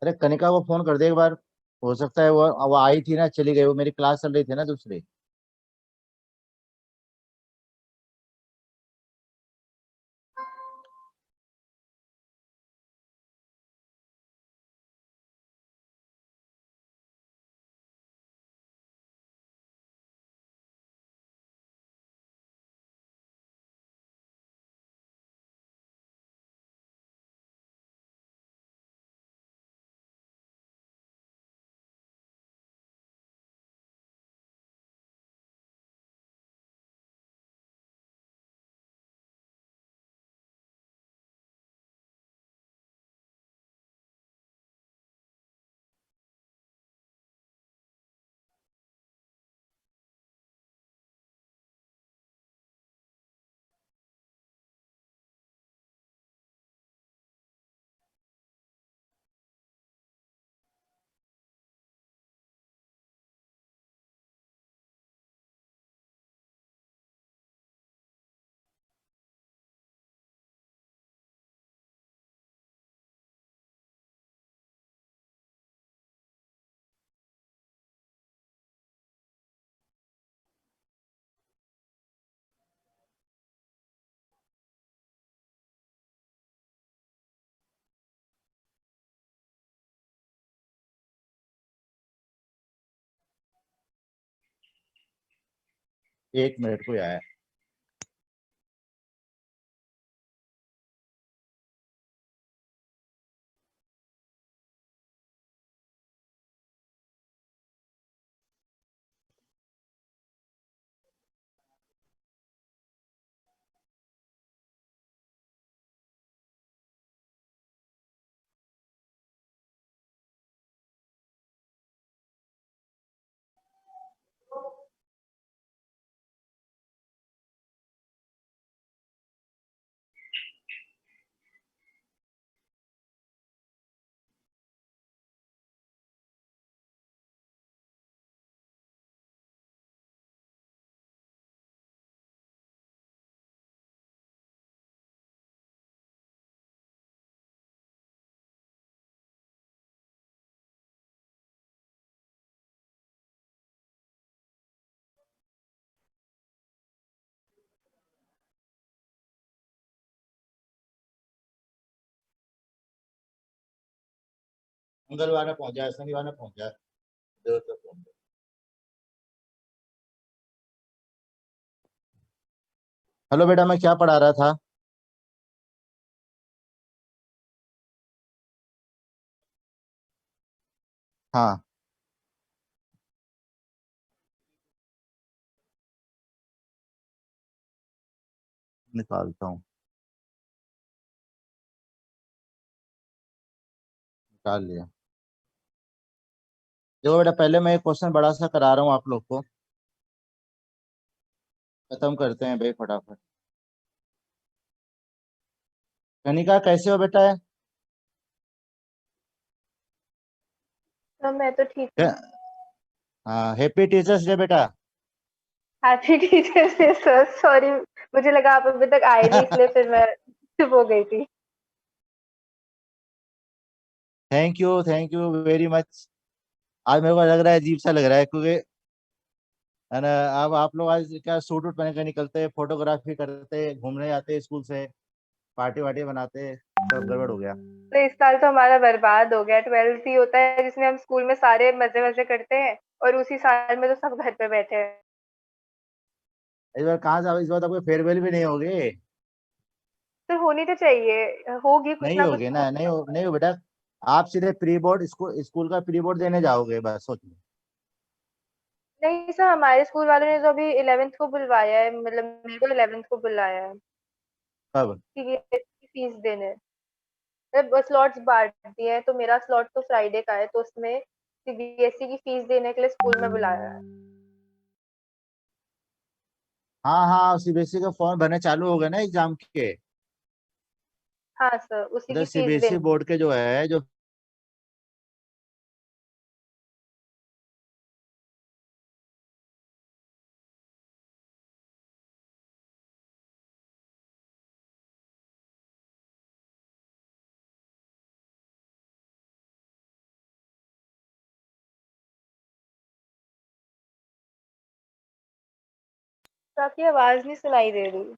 अरे कनिका को फोन कर दे एक बार। हो सकता है वो आई थी ना, चली गई, वो मेरी क्लास चल रही थी ना दूसरी। 1 मिनट को आया। मंगलवार में पहुंच जाए, शनिवार में पहुंच जाए। देर तक पहुंच जाए। हेलो बेटा, मैं क्या पढ़ा रहा था? हाँ, निकालता हूँ। निकाल लिया। देखो बेटा, पहले मैं एक क्वेश्चन बड़ा सा करा रहा हूँ आप लोग को। खत्म करते हैं भाई फटाफट। कनिका कैसे हो बेटा? तो मैं तो ठीक हूँ। है- हाँ, हैप्पी टीचर्स डे बेटा। Happy teachers day sir, sorry, मुझे लगा आप अभी तक आए नहीं, इसलिए फिर मैं चुप हो गई थी। Thank you very much. आज मेरे को लग रहा है, अजीब सा लग रहा है, क्योंकि है ना, अब आप लोग आज क्या सूट वूट पहन के निकलते, फोटोग्राफी करते, घूमने जाते स्कूल से, पार्टी वार्टी बनाते, सब गड़बड़ हो गया। तो इस साल तो हमारा बर्बाद हो गया। 12th ही होता है जिसमें हम स्कूल में सारे मजे मजे करते हैं, और उसी साल में तो सब घर पे बैठे हैं। इस बार कहाँ से, इस बार तो कोई फेयरवेल भी नहीं होगी। तो होनी तो चाहिए, होगी कुछ नहीं ना कुछ होगी तो। ना, नहीं हो बेटा। आप सीधे प्री बोर्ड स्कूल स्कूल का प्री बोर्ड देने जाओगे, बस सोच लो। नहीं सर, हमारे स्कूल वालों ने तो अभी 11th को बुलवाया है, मतलब मेरे को 11th को बुलाया है कब? सीबीएसई की फीस देने। मतलब स्लॉट्स बांट दिए हैं, तो मेरा स्लॉट तो फ्राइडे का है, तो उसमें सीबीएसई की फीस देने के लिए स्कूल में बुलाया है। हाँ हाँ, सीबीएसई का फॉर्म भरने चालू हो गए ना एग्जाम के। हाँ सर, उसी उधर की फीस सीबीएसई देनी। बोर्ड के जो है, जो आपकी आवाज नहीं सुनाई दे रही।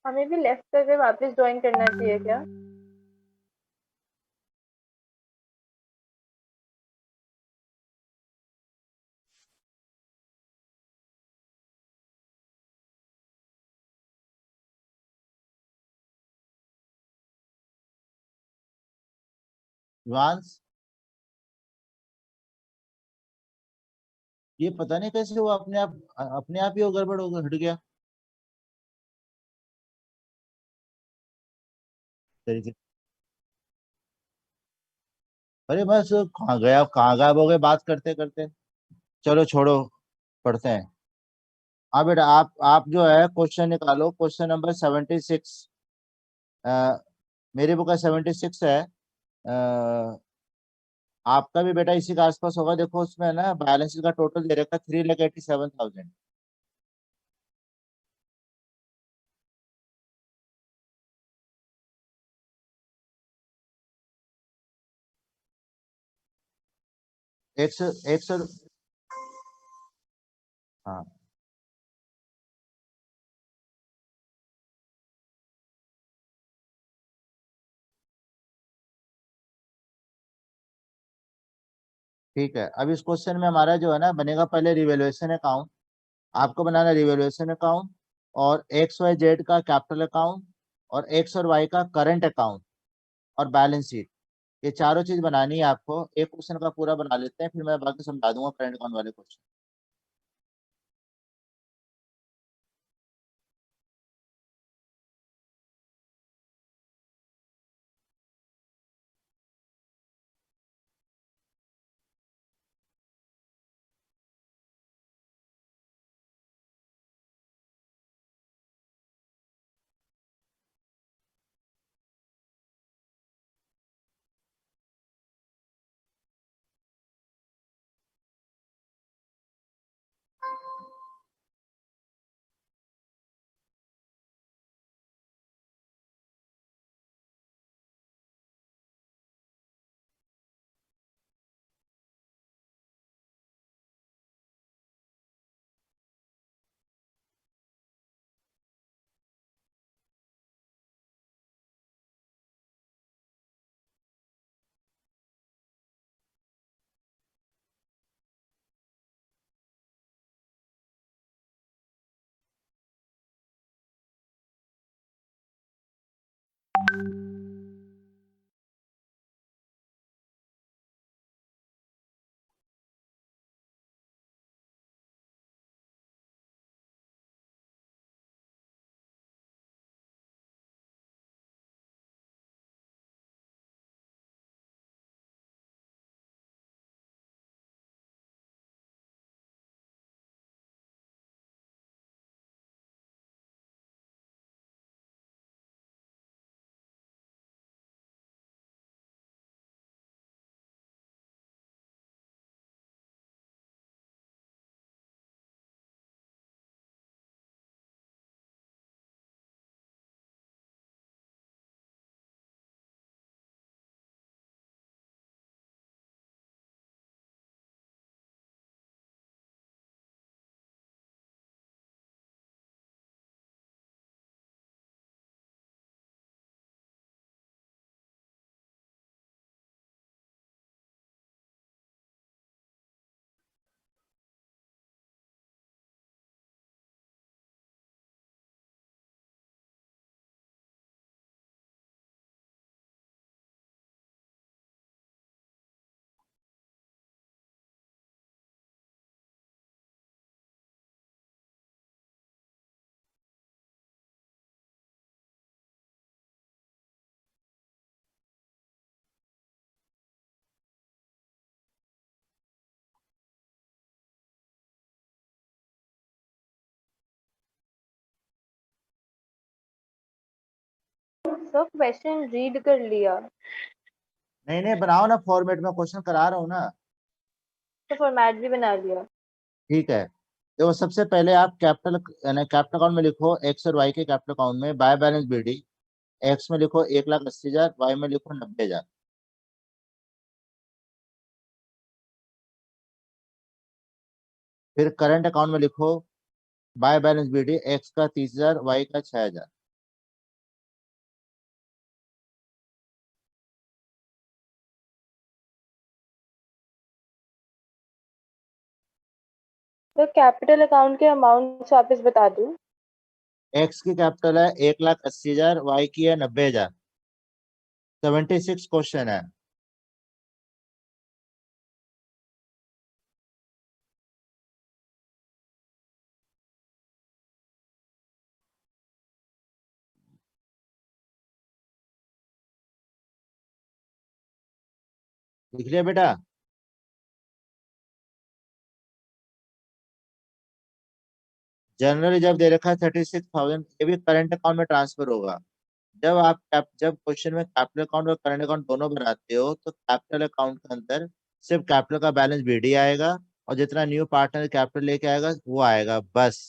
हमें भी लेफ्ट करके वापस ज्वाइन करना चाहिए क्या? वांस, ये पता नहीं कैसे हुआ, अपने आप ही वो गड़बड़ हो गया, हट गया तरीके। अरे बस कहाँ गया, कहाँ गायब हो गए बात करते करते। चलो छोड़ो, पढ़ते हैं। हाँ बेटा, आप जो है क्वेश्चन निकालो, क्वेश्चन नंबर 76। मेरे बुक का 76 है। आपका भी बेटा इसी के आसपास होगा, देखो उसमें है ना, बैलेंस का टोटल दे रखा है 3,87,000। एक सौ। हाँ ठीक है, अब इस क्वेश्चन में हमारा जो है ना बनेगा, पहले रिवेल्यूएशन अकाउंट। आपको बनाना रिवोल्यूशन अकाउंट, और एक्स वाई जेड का कैपिटल अकाउंट, और एक्स और वाई का करंट अकाउंट, और बैलेंस शीट। ये चारों चीज बनानी है आपको। एक क्वेश्चन का पूरा बना लेते हैं, फिर मैं बाकी समझा दूंगा करंट अकाउंट वाले क्वेश्चन। सर क्वेश्चन रीड कर लिया। नहीं नहीं, बनाओ ना फॉर्मेट में, क्वेश्चन करा रहा हूँ ना। तो फॉर्मेट भी बना लिया। ठीक है, तो सबसे पहले आप कैपिटल यानी कैपिटल अकाउंट में लिखो एक्स और वाई के कैपिटल अकाउंट में बाय बैलेंस बीडी। एक्स में लिखो 1,80,000, वाई में लिखो 90,000। फिर करंट अकाउंट में लिखो बाय बैलेंस बीडी, एक्स का 30,000, वाई का 6,000। तो कैपिटल अकाउंट के अमाउंट वापस बता दूं। एक्स की कैपिटल है 1,80,000, वाई की है 90,000। 76 क्वेश्चन है। लिख लिया बेटा? जनरल रिजर्व दे रखा है 36,000, ये भी करंट अकाउंट में ट्रांसफर होगा। जब क्वेश्चन में कैपिटल अकाउंट और करंट अकाउंट दोनों बनाते हो तो कैपिटल अकाउंट के अंदर सिर्फ कैपिटल का बैलेंस बीडी आएगा, और जितना न्यू पार्टनर कैपिटल लेके आएगा वो आएगा बस।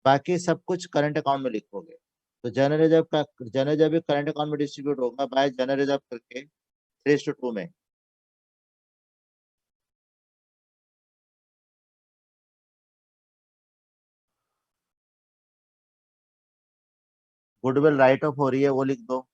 बाकी सब कुछ करंट अकाउंट में लिखोगे। तो जनरल रिजर्व भी करंट अकाउंट में डिस्ट्रीब्यूट होगा बाय जनरल रिजर्व करके 3:2 में। गुडविल राइट ऑफ हो रही है, वो लिख दो।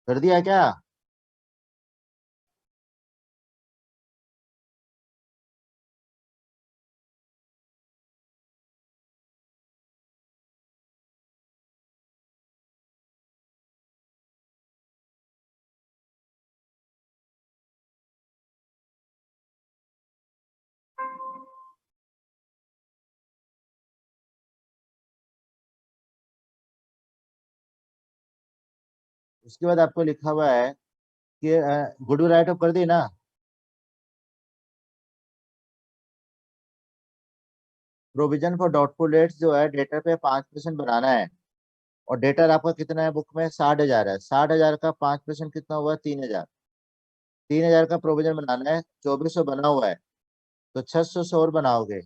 कर दिया क्या? उसके बाद आपको लिखा हुआ है कि गुडविल राइट ऑफ कर दी ना। प्रोविजन फॉर डाउटफुल डेट्स जो है, डेटर पे 5% बनाना है। और डेटर आपका कितना है बुक में? 60,000 है। 60,000 का 5% कितना हुआ? 3,000। 3,000 का प्रोविजन बनाना है, 2,400 बना हुआ है, तो 600 से और बनाओगे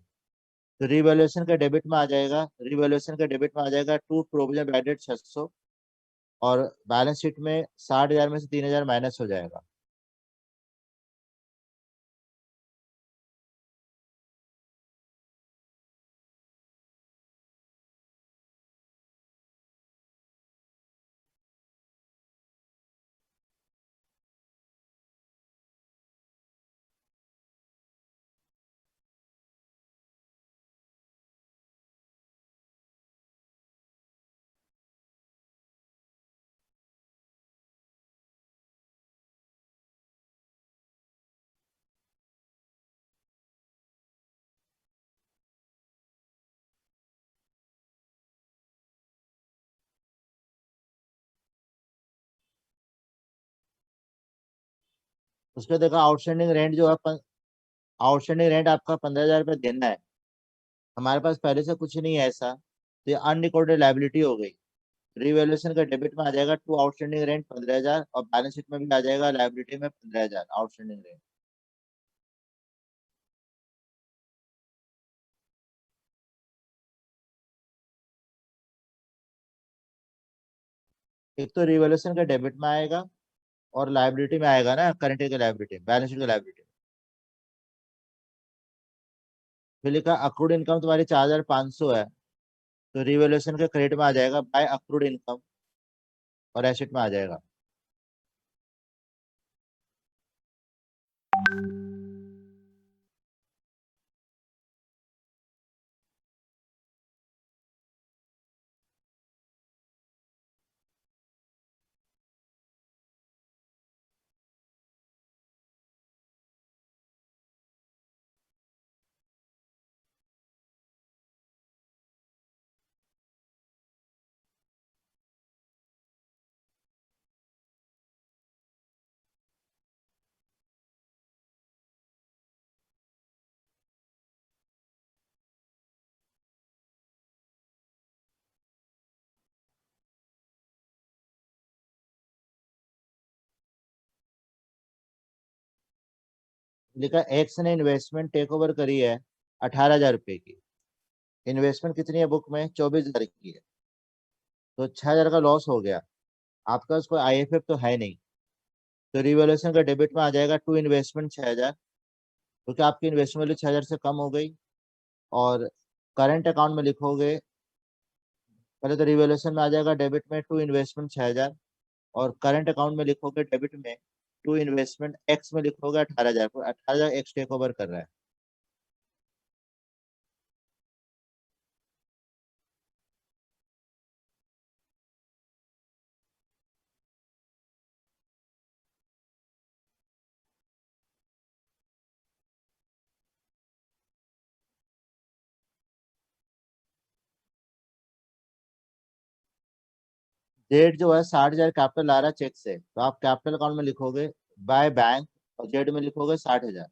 तो रिवैल्यूएशन का डेबिट में आ जाएगा। रिवैल्यूएशन का डेबिट में आ जाएगा टू प्रोविजन एडेड 600, और बैलेंस शीट में 60,000 में से 3,000 माइनस हो जाएगा। उसके देखो आउटस्टैंडिंग रेंट जो है, आउटस्टैंडिंग रेंट आपका 15,000 रुपये देना है। हमारे पास पहले से कुछ नहीं है ऐसा, तो ये अनरिकॉर्डेड लाइबिलिटी हो गई। रिवैल्यूएशन का डेबिट में आ जाएगा टू आउटस्टैंडिंग रेंट 15,000, और बैलेंस शीट में भी आ जाएगा लाइबिलिटी में 15,000 आउटस्टैंडिंग रेंट। एक तो रिवैल्यूएशन का डेबिट में आएगा, और लाइबिलिटी में आएगा ना, करंट की लाइबिलिटी, बैलेंस शीट की लाइबिलिटी। फिर लिखा अक्रूड इनकम तुम्हारी 4,500 है, तो रिवैल्यूएशन के क्रेडिट में आ जाएगा बाय अक्रूड इनकम और एसेट में आ जाएगा। लिखा एक्स ने इन्वेस्टमेंट टेक ओवर करी है 18,000 रुपए की। इन्वेस्टमेंट कितनी है बुक में? 24,000 की है। तो 6,000 का लॉस हो गया। आपका उसको आईएफएफ तो है नहीं, तो रिवैल्यूएशन का डेबिट में आ जाएगा टू इन्वेस्टमेंट 6,000, क्योंकि आपकी इन्वेस्टमेंट वैल्यू 6,000 से कम हो गई। और करंट अकाउंट में लिखोगे, पहले तो रिवैल्यूएशन में आ जाएगा डेबिट में टू इन्वेस्टमेंट 6,000, और करंट अकाउंट में लिखोगे डेबिट में टू इन्वेस्टमेंट एक्स में लिखोगे 18,000 को। 18,000 एक्स टेक ओवर कर रहा है। जेड जो है 60,000 कैपिटल ला रहा है चेक से, तो आप कैपिटल अकाउंट में लिखोगे बाय बैंक, और जेड में लिखोगे 60,000।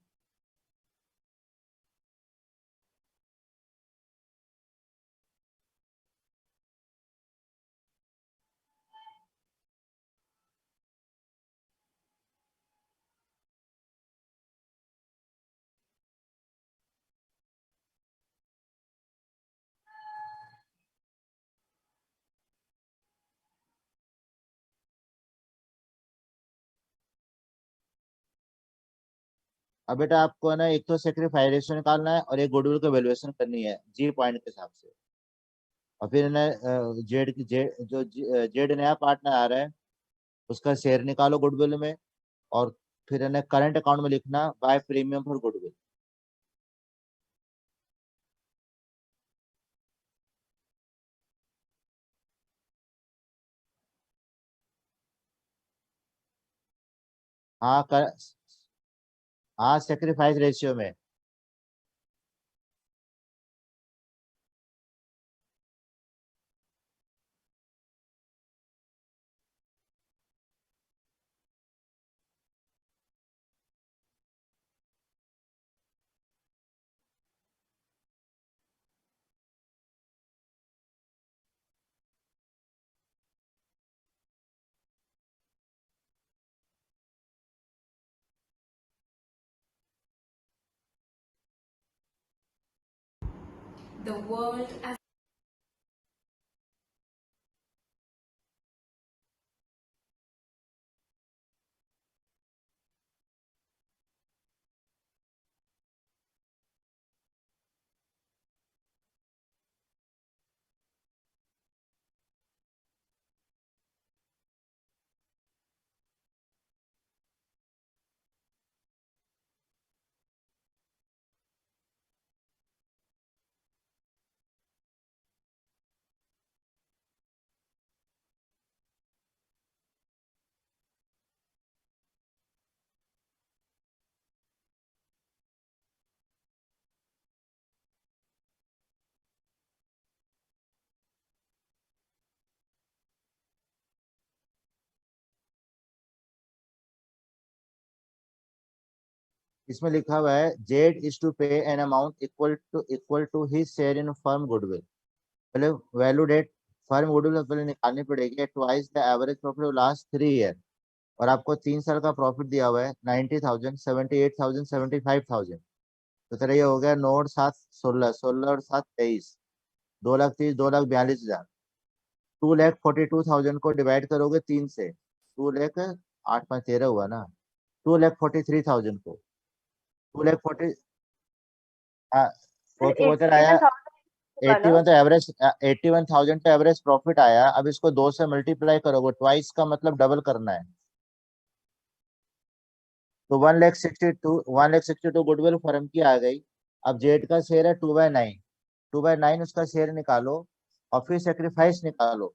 अब बेटा आपको है ना, एक तो सेक्रीफाइस रेशियो निकालना है और एक गुडविल का वैल्यूएशन करनी है जी पॉइंट के हिसाब से। और फिर है ना जेड की जेड नया पार्टनर आ रहा है, उसका शेयर निकालो गुडविल में। और फिर है ना करंट अकाउंट में लिखना बाय प्रीमियम फॉर गुडविल। हाँ हाँ सेक्रीफाइस रेशियो में। The world as इसमें लिखा हुआ है z is to pay an amount equal to his share in firm goodwill. पहले वैल्यू डेट फर्म गुडविल पहले निकालनी पड़ेगी, twice the average profit last 3 year. और आपको 3 साल का प्रॉफिट दिया हुआ है 90,000, 78,000, 75,000। तो तेरा ये हो गया 9 और 7 16, 16 और 7 23, 2,30,000, 2,42,000। 2,42,000 को डिवाइड करोगे 3 से, 2,00,000 8.13 हुआ ना, 2,43,000 को, 2,40,000। हाँ, सर वो तेरा आया 81,000 होगा ना? 81, तो एवरेज 81,000 तो एवरेज प्रॉफिट आया। अब इसको 2 से मल्टीप्लाई करोगे, ट्वाइस का मतलब डबल करना है। तो 1,62 गुडविल फर्म की आ गई। अब जेड का शेयर है 2/9, 2/9 उसका शेयर निकालो और फिर सेक्रीफाइस निकालो।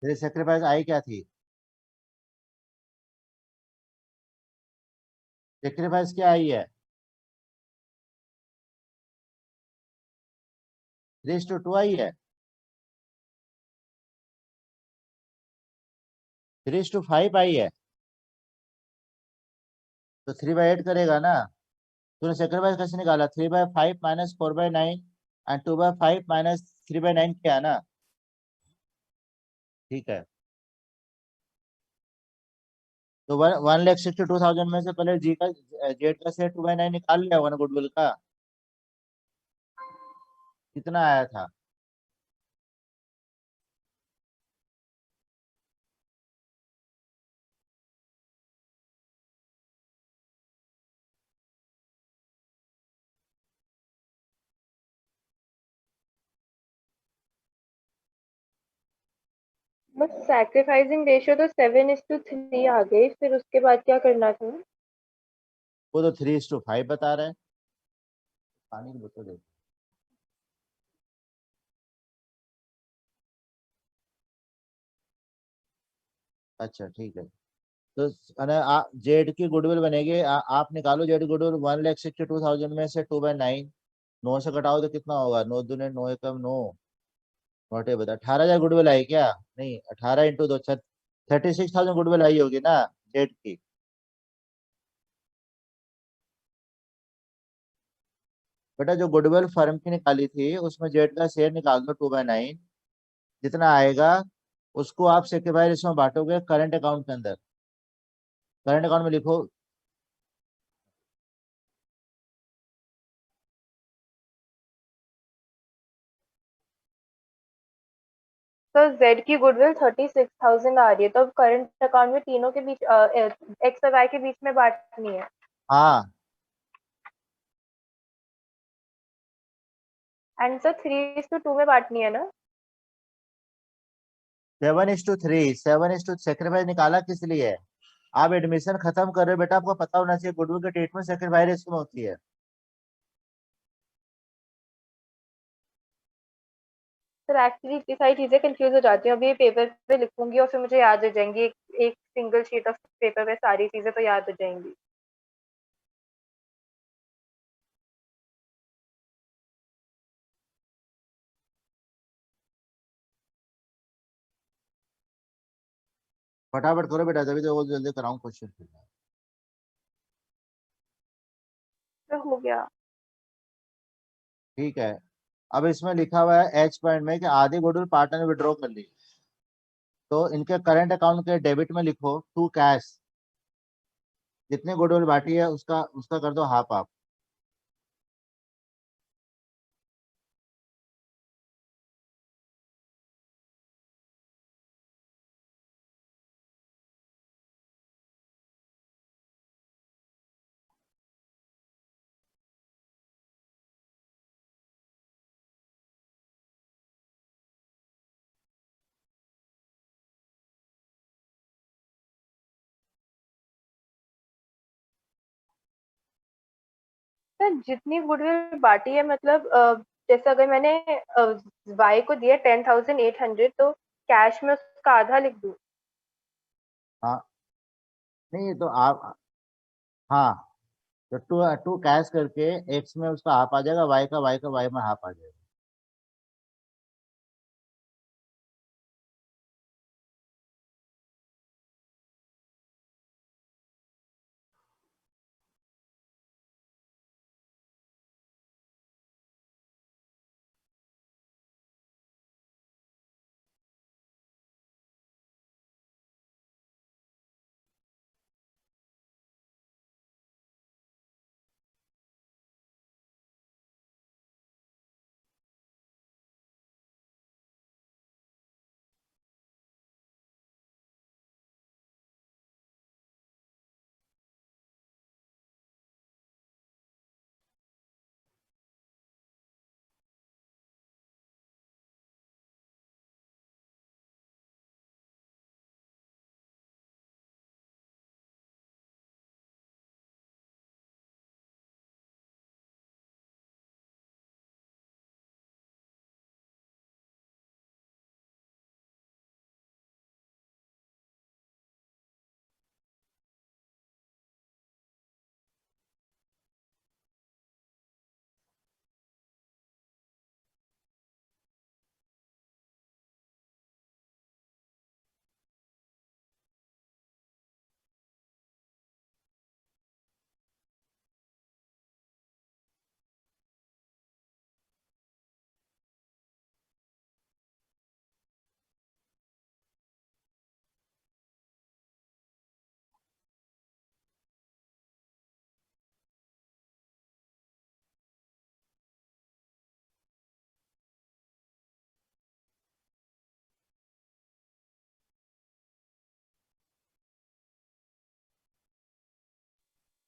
तेरी सेक्रीफाइस आई क्या थी? सेक्रीफाइस क्या आई है? 3:2 आई है? 3:5 आई है? तो 3/8 करेगा ना। तूने सेक्रीफाइस कैसे निकाला? 3/5 माइनस 4/9 एंड 2/5 माइनस 3/9 क्या है ना। ठीक है, तो 1,62,000 में से पहले जेड का शेयर 2/9 निकाल लिया होगा ना गुडविल का। कितना आया था? बस सैक्रिफाइसिंग रेशियो तो 7:3 आ गई, फिर उसके बाद क्या करना था? वो तो 3:5 बता रहा है। पानी की बोतल दे। अच्छा ठीक है। तो जेड की गुडविल बनेगी, आप निकालो जेड गुडविल 1,62,000 में से 2/9। 9 से घटाओ तो कितना होगा? 9 दूने 9 एकम 9। नोटे बता, 18,000 गुडविल आई क्या? नहीं, 18 × 2 36,000 गुडविल आई होगी ना जेड की। बेटा जो गुडविल फर्म की निकाली थी उसमें जेड का शेयर निकाल दो 2/9। जितना आएगा उसको आप सेक्रीफाइस इसमें बांटोगे करंट अकाउंट के अंदर। करंट अकाउंट में लिखो। तो जेड की गुडविल 36,000 आ रही है, तो अब करंट अकाउंट में तीनों के बीच एक्स और वाई के बीच में बांटनी है। हाँ, एंड सर 3:2 में बांटनी है ना? 7:3। 7:, सेक्रीफाइस निकाला किस लिए है? आप एडमिशन खत्म कर रहे हो बेटा, आपको पता होना चाहिए गुडविल के ट्रीटमेंट सेक्रीफाइस रेशियो में होती है। सर एक्चुअली इतनी सारी चीजें कंफ्यूज हो जाती हैं, अभी ये पेपर पे लिखूंगी और फिर मुझे याद हो जाएंगी, एक सिंगल शीट ऑफ पेपर पे सारी चीजें तो याद हो जाएंगी। फटाफट करो बेटा, तभी तो वो जल्दी कराऊं क्वेश्चन। तो हो गया। ठीक है। अब इसमें लिखा हुआ है एच पॉइंट में कि आधी गुडविल पार्टनर ने विड्रॉ कर ली। तो इनके करंट अकाउंट के डेबिट में लिखो टू कैश। जितनी गुडविल बांटी है उसका उसका कर दो हाफ आप। सर जितनी गुडविल बांटी है, मतलब जैसे अगर मैंने वाई को दिया 10,800, तो कैश में उसका आधा लिख दूं? हाँ, नहीं तो आप, हाँ, तो टू टू कैश करके एक्स में उसका हाफ आ जाएगा, वाई का वाई में हाफ आ जाएगा।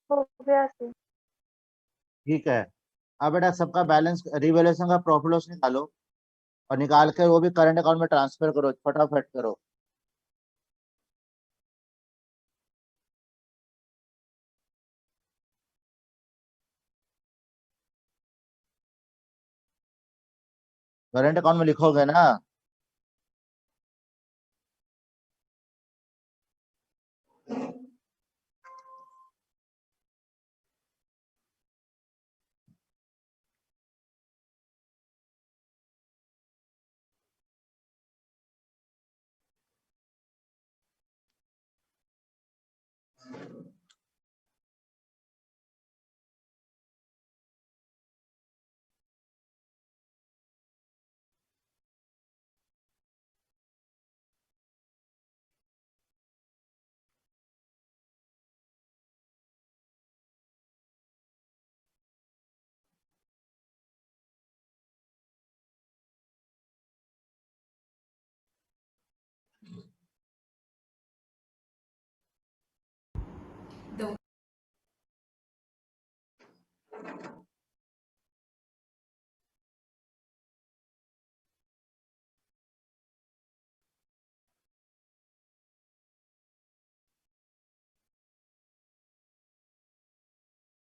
हो गया सर। ठीक है। अब बेटा सबका बैलेंस रिवैल्यूएशन का प्रॉफिट लॉस निकालो और निकाल कर वो भी करंट अकाउंट में ट्रांसफर करो, फटाफट करो। करंट अकाउंट में लिखोगे ना? The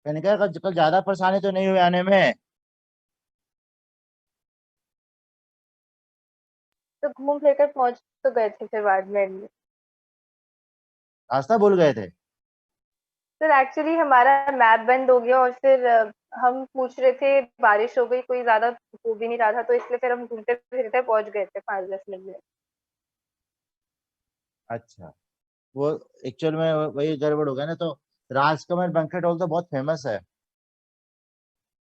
मैंने कहा कल ज्यादा परेशानी तो नहीं हुई आने में? तो घूम फिर कर पहुंच तो गए थे फिर बाद में। रास्ता भूल गए थे? सर एक्चुअली हमारा मैप बंद हो गया और फिर हम पूछ रहे थे, बारिश हो गई, कोई ज्यादा हो भी नहीं रहा था, तो इसलिए फिर हम घूमते फिरते पहुंच गए थे 5-10 मिनट में। अच्छा। वो एक्चुअल में वही गड़बड़ हो गया ना। तो राजकमल बैंक्वेट हॉल तो बहुत फेमस है।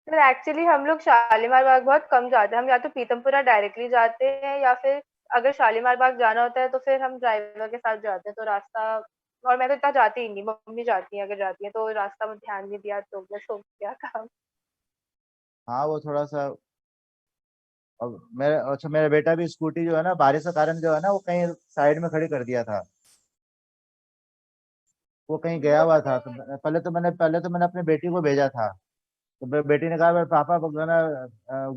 सर एक्चुअली हम लोग शालीमार बाग बहुत कम जाते हैं, हम या तो पीतमपुरा डायरेक्टली जाते हैं या फिर अगर शालीमार बाग जाना होता है तो फिर हम ड्राइवर के साथ जाते हैं, तो रास्ता, और मैं तो इतना जाती ही नहीं, मम्मी जाती है, अगर जाती है तो रास्ता में ध्यान नहीं दिया तो बस हो गया काम। हाँ वो थोड़ा सा। अब मेरे अच्छा मेरा बेटा भी स्कूटी जो है ना, बारिश के कारण जो है ना, वो कहीं साइड में खड़ी कर दिया था। वो कहीं गया वो हुआ था, तो नहीं, पहले तो मैंने अपनी बेटी को भेजा था। तो बेटी ने कहा "मेरे पापा वो है ना,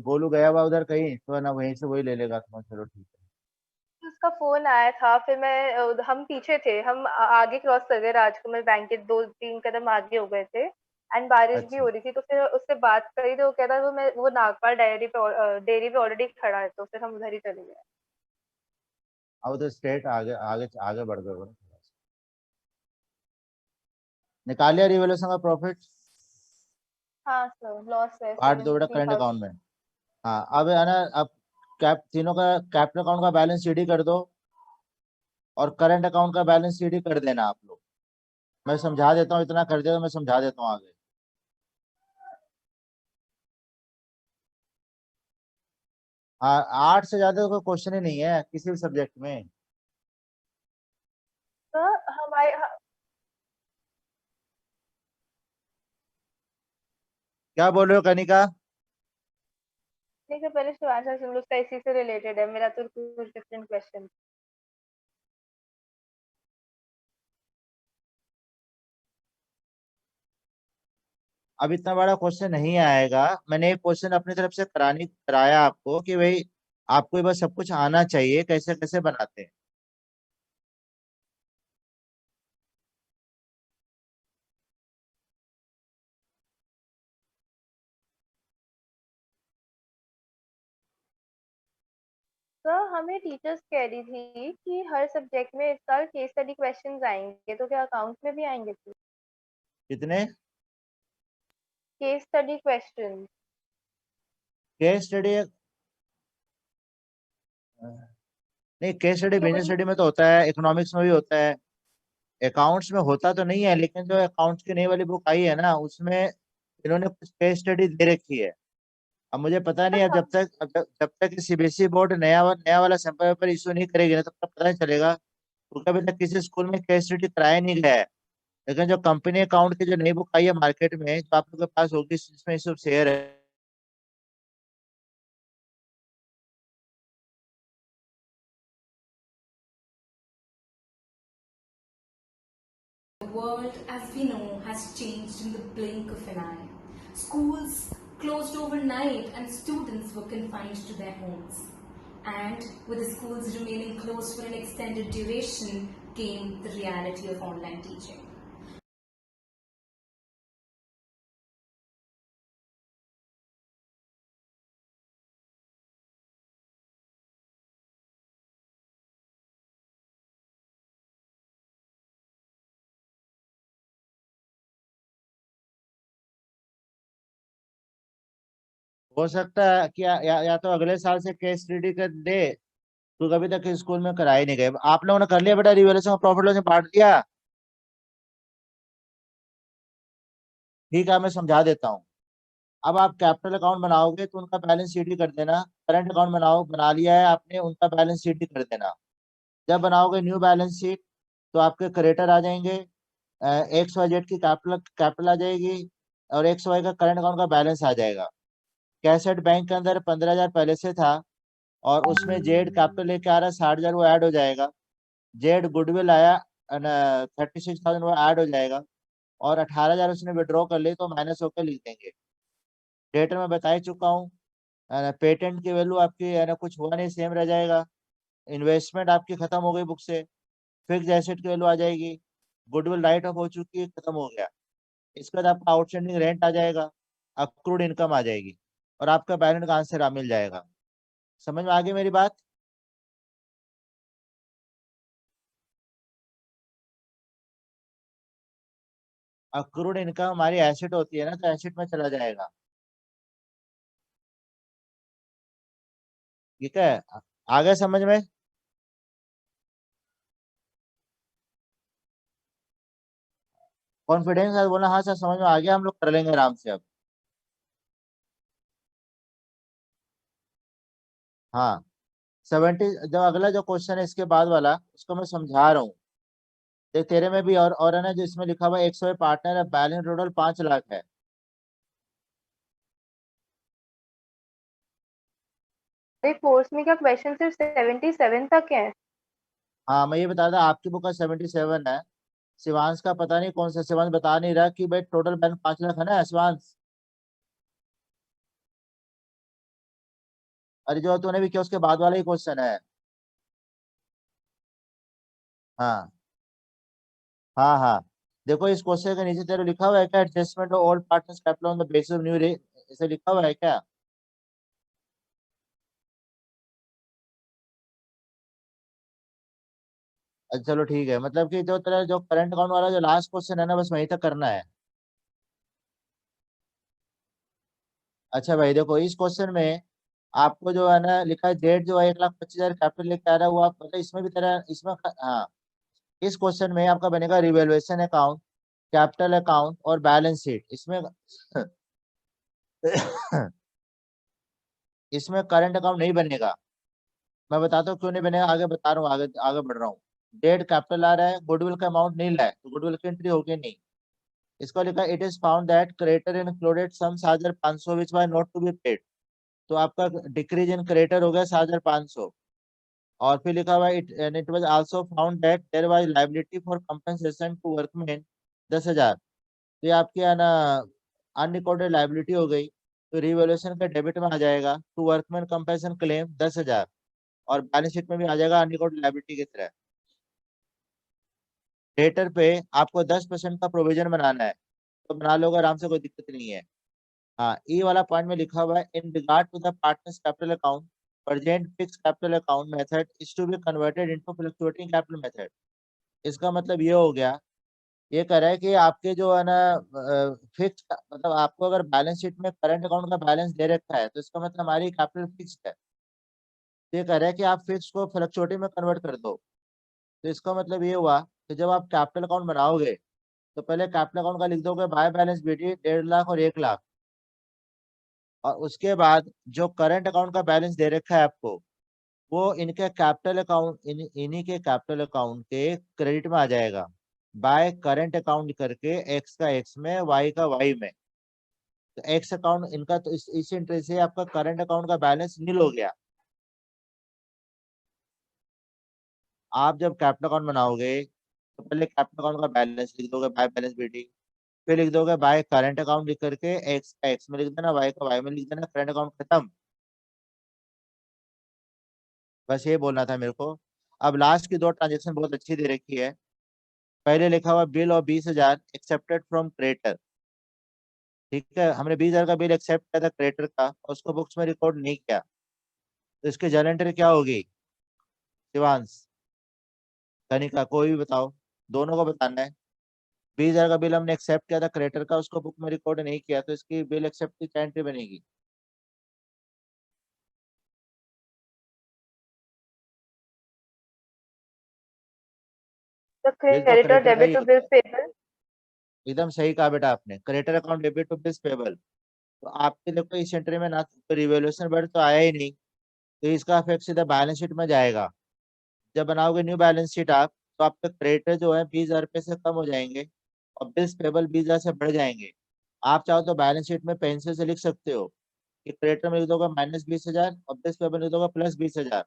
गोलू गया हुआ उधर कहीं, तो है ना वहीं से वही ले लेगा"। तो मैं, चलो ठीक है। उसका फोन आया था, फिर मैं हम पीछे थे, हम आगे क्रॉस कर गए, राजकमल बैंक के 2-3 कदम आगे हो गए थे, एंड बारिश भी अच्छा। हो रही थी, तो फिर उससे बात करी तो वो कहता वो नागपाल डेयरी पे ऑलरेडी खड़ा है, तो फिर हम उधर ही चले गए। अब उधर स्ट्रेट आगे आगे आगे बढ़ गए वो ना थोड़ा सा। निकाल लिया रिवोल्यूशन का प्रॉफिट? हाँ सर, लॉस है काट दो बेटा सेवेंटी करंट थाउजेंड अकाउंट में। हाँ अब है ना, अब कैप तीनों का कैपिटल अकाउंट का बैलेंस शीट ही कर दो और करंट अकाउंट का बैलेंस शीट ही कर देना आप लोग। मैं समझा देता हूँ, इतना कर दिया तो मैं समझा देता हूँ आगे। हाँ, 8 से ज्यादा तो कोई क्वेश्चन ही नहीं है किसी भी सब्जेक्ट में। तो हमारे क्या बोल रहे हो कनिका? नहीं सर, पहले शिवांशा सुन लो, उसका इसी से रिलेटेड है, मेरा तो कुछ डिफरेंट क्वेश्चन। अब इतना बड़ा क्वेश्चन नहीं आएगा। मैंने एक क्वेश्चन अपनी तरफ से कराया आपको कि भाई आपको ये बस सब कुछ आना चाहिए, कैसे कैसे बनाते हैं। तो हमें टीचर्स कह रही थी कि हर सब्जेक्ट में इस साल केस स्टडी क्वेश्चंस आएंगे, तो क्या अकाउंट्स में भी आएंगे कितने? Case study question? Case study? नहीं, केस स्टडी क्यों बिजनेस वही? स्टडी में तो होता है, इकोनॉमिक्स में भी होता है। अकाउंट्स में होता तो नहीं है, लेकिन जो अकाउंट्स की नई वाली बुक आई है ना, उसमें इन्होंने कुछ केस स्टडी दे रखी है। अब मुझे पता नहीं, अब जब तक सीबीएसई बोर्ड नया वाला सैंपल पेपर इशू नहीं करेगी ना, तब तक पता नहीं चलेगा, क्योंकि अभी तक किसी स्कूल में केस स्टडी कराया नहीं गया है। लेकिन जो कंपनी अकाउंट की जो नई बुक आई है मार्केट में, जो आप लोग के पास होगी, इसमें सब शेयर है। world as we know has has changed in the blink of an eye. Schools closed overnight and students were confined to their homes. And with the schools remaining closed for an extended duration came the reality of online teaching. हो सकता है कि या तो अगले साल से case study कर दे, तो कभी तक स्कूल में कराए नहीं गए। आप लोगों ने कर लिया बेटा रिवैल्यूएशन ऑफ प्रॉफिट लॉस में बांट दिया? ठीक है, मैं समझा देता हूँ। अब आप कैपिटल अकाउंट बनाओगे तो उनका बैलेंस शीट ही कर देना। करंट अकाउंट बना लिया है आपने, उनका बैलेंस शीट ही कर देना। जब बनाओगे न्यू बैलेंस शीट तो आपके क्रेडिटर आ जाएंगे, एक्स वाई जेड की कैपिटल कैपिटल आ जाएगी और एक्स वाई का करंट अकाउंट का बैलेंस आ जाएगा। कैसेट बैंक के अंदर 15,000 पहले से था और उसमें जेड कैपिटल लेके आ रहा है 60,000, वो ऐड हो जाएगा। जेड गुडविल आया 36,000, वो ऐड हो जाएगा और 18,000 उसने विड्रॉ कर ली तो माइनस होकर लिख देंगे। डेटर में बता ही चुका हूँ। पेटेंट की वैल्यू आपकी है ना कुछ हुआ नहीं, सेम रह जाएगा। इन्वेस्टमेंट आपकी खत्म हो गई बुक से, फिक्स एसेट की वैल्यू आ जाएगी। गुडविल राइट ऑफ हो चुकी है, खत्म हो गया। इसके बाद आपका आउटस्टैंडिंग रेंट आ जाएगा, अक्रूड इनकम आ जाएगी और आपका बैलेंस का आंसर मिल जाएगा। समझ में आ गई मेरी बात? अक्रूड इनकम हमारी एसेट होती है ना, तो एसेट में चला जाएगा। ठीक है, आगे समझ में? कॉन्फिडेंस है बोला, हाँ सर समझ में आ गया, हम लोग कर लेंगे आराम से अब। हाँ 70, जो अगला जो क्वेश्चन है इसके बाद वाला उसको मैं समझा रहा हूँ। देख तेरे में भी और है ना, जो इसमें लिखा हुआ है 100 पार्टनर है, बैलेंस टोटल 5 लाख है। अरे कोर्स में क्या क्वेश्चन सिर्फ 77 तक है? हाँ मैं ये बता था, आपकी बुक का 77 है। शिवांश का पता नहीं कौन सा, शिवांश बता नहीं रहा कि भाई टोटल बैलेंस 5 लाख है ना शिवांश। अरे जो तूने भी किया उसके बाद वाला ही क्वेश्चन है। हाँ हाँ हाँ, देखो इस क्वेश्चन के नीचे तेरे लिखा हुआ है क्या, adjustment of old partners capital on the basis of new रे, ऐसे लिखा हुआ है क्या? अच्छा चलो ठीक है, मतलब कि जो तेरा जो करंट अकाउंट वाला जो लास्ट क्वेश्चन है ना, बस वहीं तक करना है। अच्छा भाई देखो इस क्वेश्चन में आपको जो है ना लिखा है, जेड जो है 1,25,000 कैपिटल लेके आ रहा है, वो आप मतलब इसमें भी तेरा इसमें हाँ, इस क्वेश्चन में आपका बनेगा रिवेल्युएशन अकाउंट, कैपिटल अकाउंट और बैलेंस शीट। इसमें इसमें करंट अकाउंट नहीं बनेगा। मैं बताता हूँ क्यों नहीं बनेगा, आगे बता रहा हूँ, आगे आगे बढ़ रहा हूँ। डेट कैपिटल आ रहा है, गुडविल का अमाउंट नहीं लाए तो गुडविल की एंट्री होगी नहीं। इसको लिखा it is found that creditor included some 7,500 which was not to be paid, तो आपका डिक्रीज इन क्रेडिटर हो गया 7,500। और फिर लिखा हुआ it and it was also found that there was liability for compensation to workman 10,000, तो ये आपकी है ना अनरिकॉर्डेड लायबिलिटी हो गई, तो रिवैल्यूएशन का डेबिट में आ जाएगा टू वर्कमैन कंपनसेशन क्लेम 10,000 और बैलेंस शीट में भी आ जाएगा अनरिकॉर्डेड लायबिलिटी की तरह। डेटर पे आपको 10% का प्रोविजन बनाना है, तो बना लोगे आराम से, कोई दिक्कत नहीं है। हाँ ई वाला पॉइंट में लिखा हुआ है in regard to the partners capital account present fix capital account method is to be converted into fluctuating capital method. इसका मतलब ये हो गया, ये कह रहा है कि आपके जो है ना फिक्स, मतलब आपको अगर बैलेंस शीट में करंट अकाउंट का बैलेंस दे रखा है तो इसका मतलब हमारी कैपिटल फिक्स्ड है। तो ये कह रहा है कि आप फिक्स को फ्लक्चुएटिंग में कन्वर्ट कर दो। तो इसका मतलब ये हुआ कि जब आप कैपिटल अकाउंट बनाओगे तो पहले कैपिटल अकाउंट का लिख दोगे बाय बैलेंस बीटी 1.5 लाख और 1 लाख, और उसके बाद जो करंट अकाउंट का बैलेंस दे रखा है आपको, वो इनके कैपिटल अकाउंट इन्हीं के कैपिटल अकाउंट के क्रेडिट में आ जाएगा। बाय करंट अकाउंट करके एक्स का एक्स में, वाई का वाई में, तो एक्स अकाउंट इनका, तो इस एंट्री से आपका करंट अकाउंट का बैलेंस नील हो गया। आप जब कैपिटल अकाउंट बनाओगे तो पहले कैपिटल अकाउंट का बैलेंस लिख दोगे बाय बैलेंस बीटी, फिर लिख दोगे बाय करंट अकाउंट लिख करके एक्स का एक्स में लिख देना, वाई का वाई में लिख देना, करंट अकाउंट खत्म। बस ये बोलना था मेरे को। अब लास्ट की दो ट्रांजेक्शन बहुत अच्छी दे रखी है। पहले लिखा हुआ बिल और 20,000 एक्सेप्टेड फ्रॉम क्रेडिटर। ठीक है, हमने 20,000 का बिल एक्सेप्ट किया था क्रेडिटर का और उसको बुक्स में रिकॉर्ड नहीं किया, तो इसकी जर्नल एंट्री क्या होगी? शिवांश, कनिका, कोई भी बताओ, दोनों को बताना है। 20,000 का बिल हमने एक्सेप्ट किया था क्रेडिटर का, उसको बुक में रिकॉर्ड नहीं किया, तो इसकी बिल एक्सेप्ट की क्या एंट्री बनेगी? तो बिल तो क्रेडिटर क्रेडिटर का डेबिट ही टू होता बिल्स है। पेबल। एकदम सही कहा बेटा आपने, creditor account debit to bills payable. तो आपके देखो इस एंट्री में ना तो रिवैल्यूएशन वर्ड तो आया ही नहीं, तो इसका इफेक्ट सीधा बैलेंस शीट में जाएगा। जब बनाओगे न्यू बैलेंस शीट आप, तो आपके क्रेडिटर जो है 20,000 रुपये से कम हो जाएंगे और बिल्स पेबल 20,000 से बढ़ जाएंगे। आप चाहो तो बैलेंस शीट में पेंसिल से लिख सकते हो कि क्रेडिटर में लिख दोगे -20,000 और बिल्स पेबल लिख दोगे +20,000,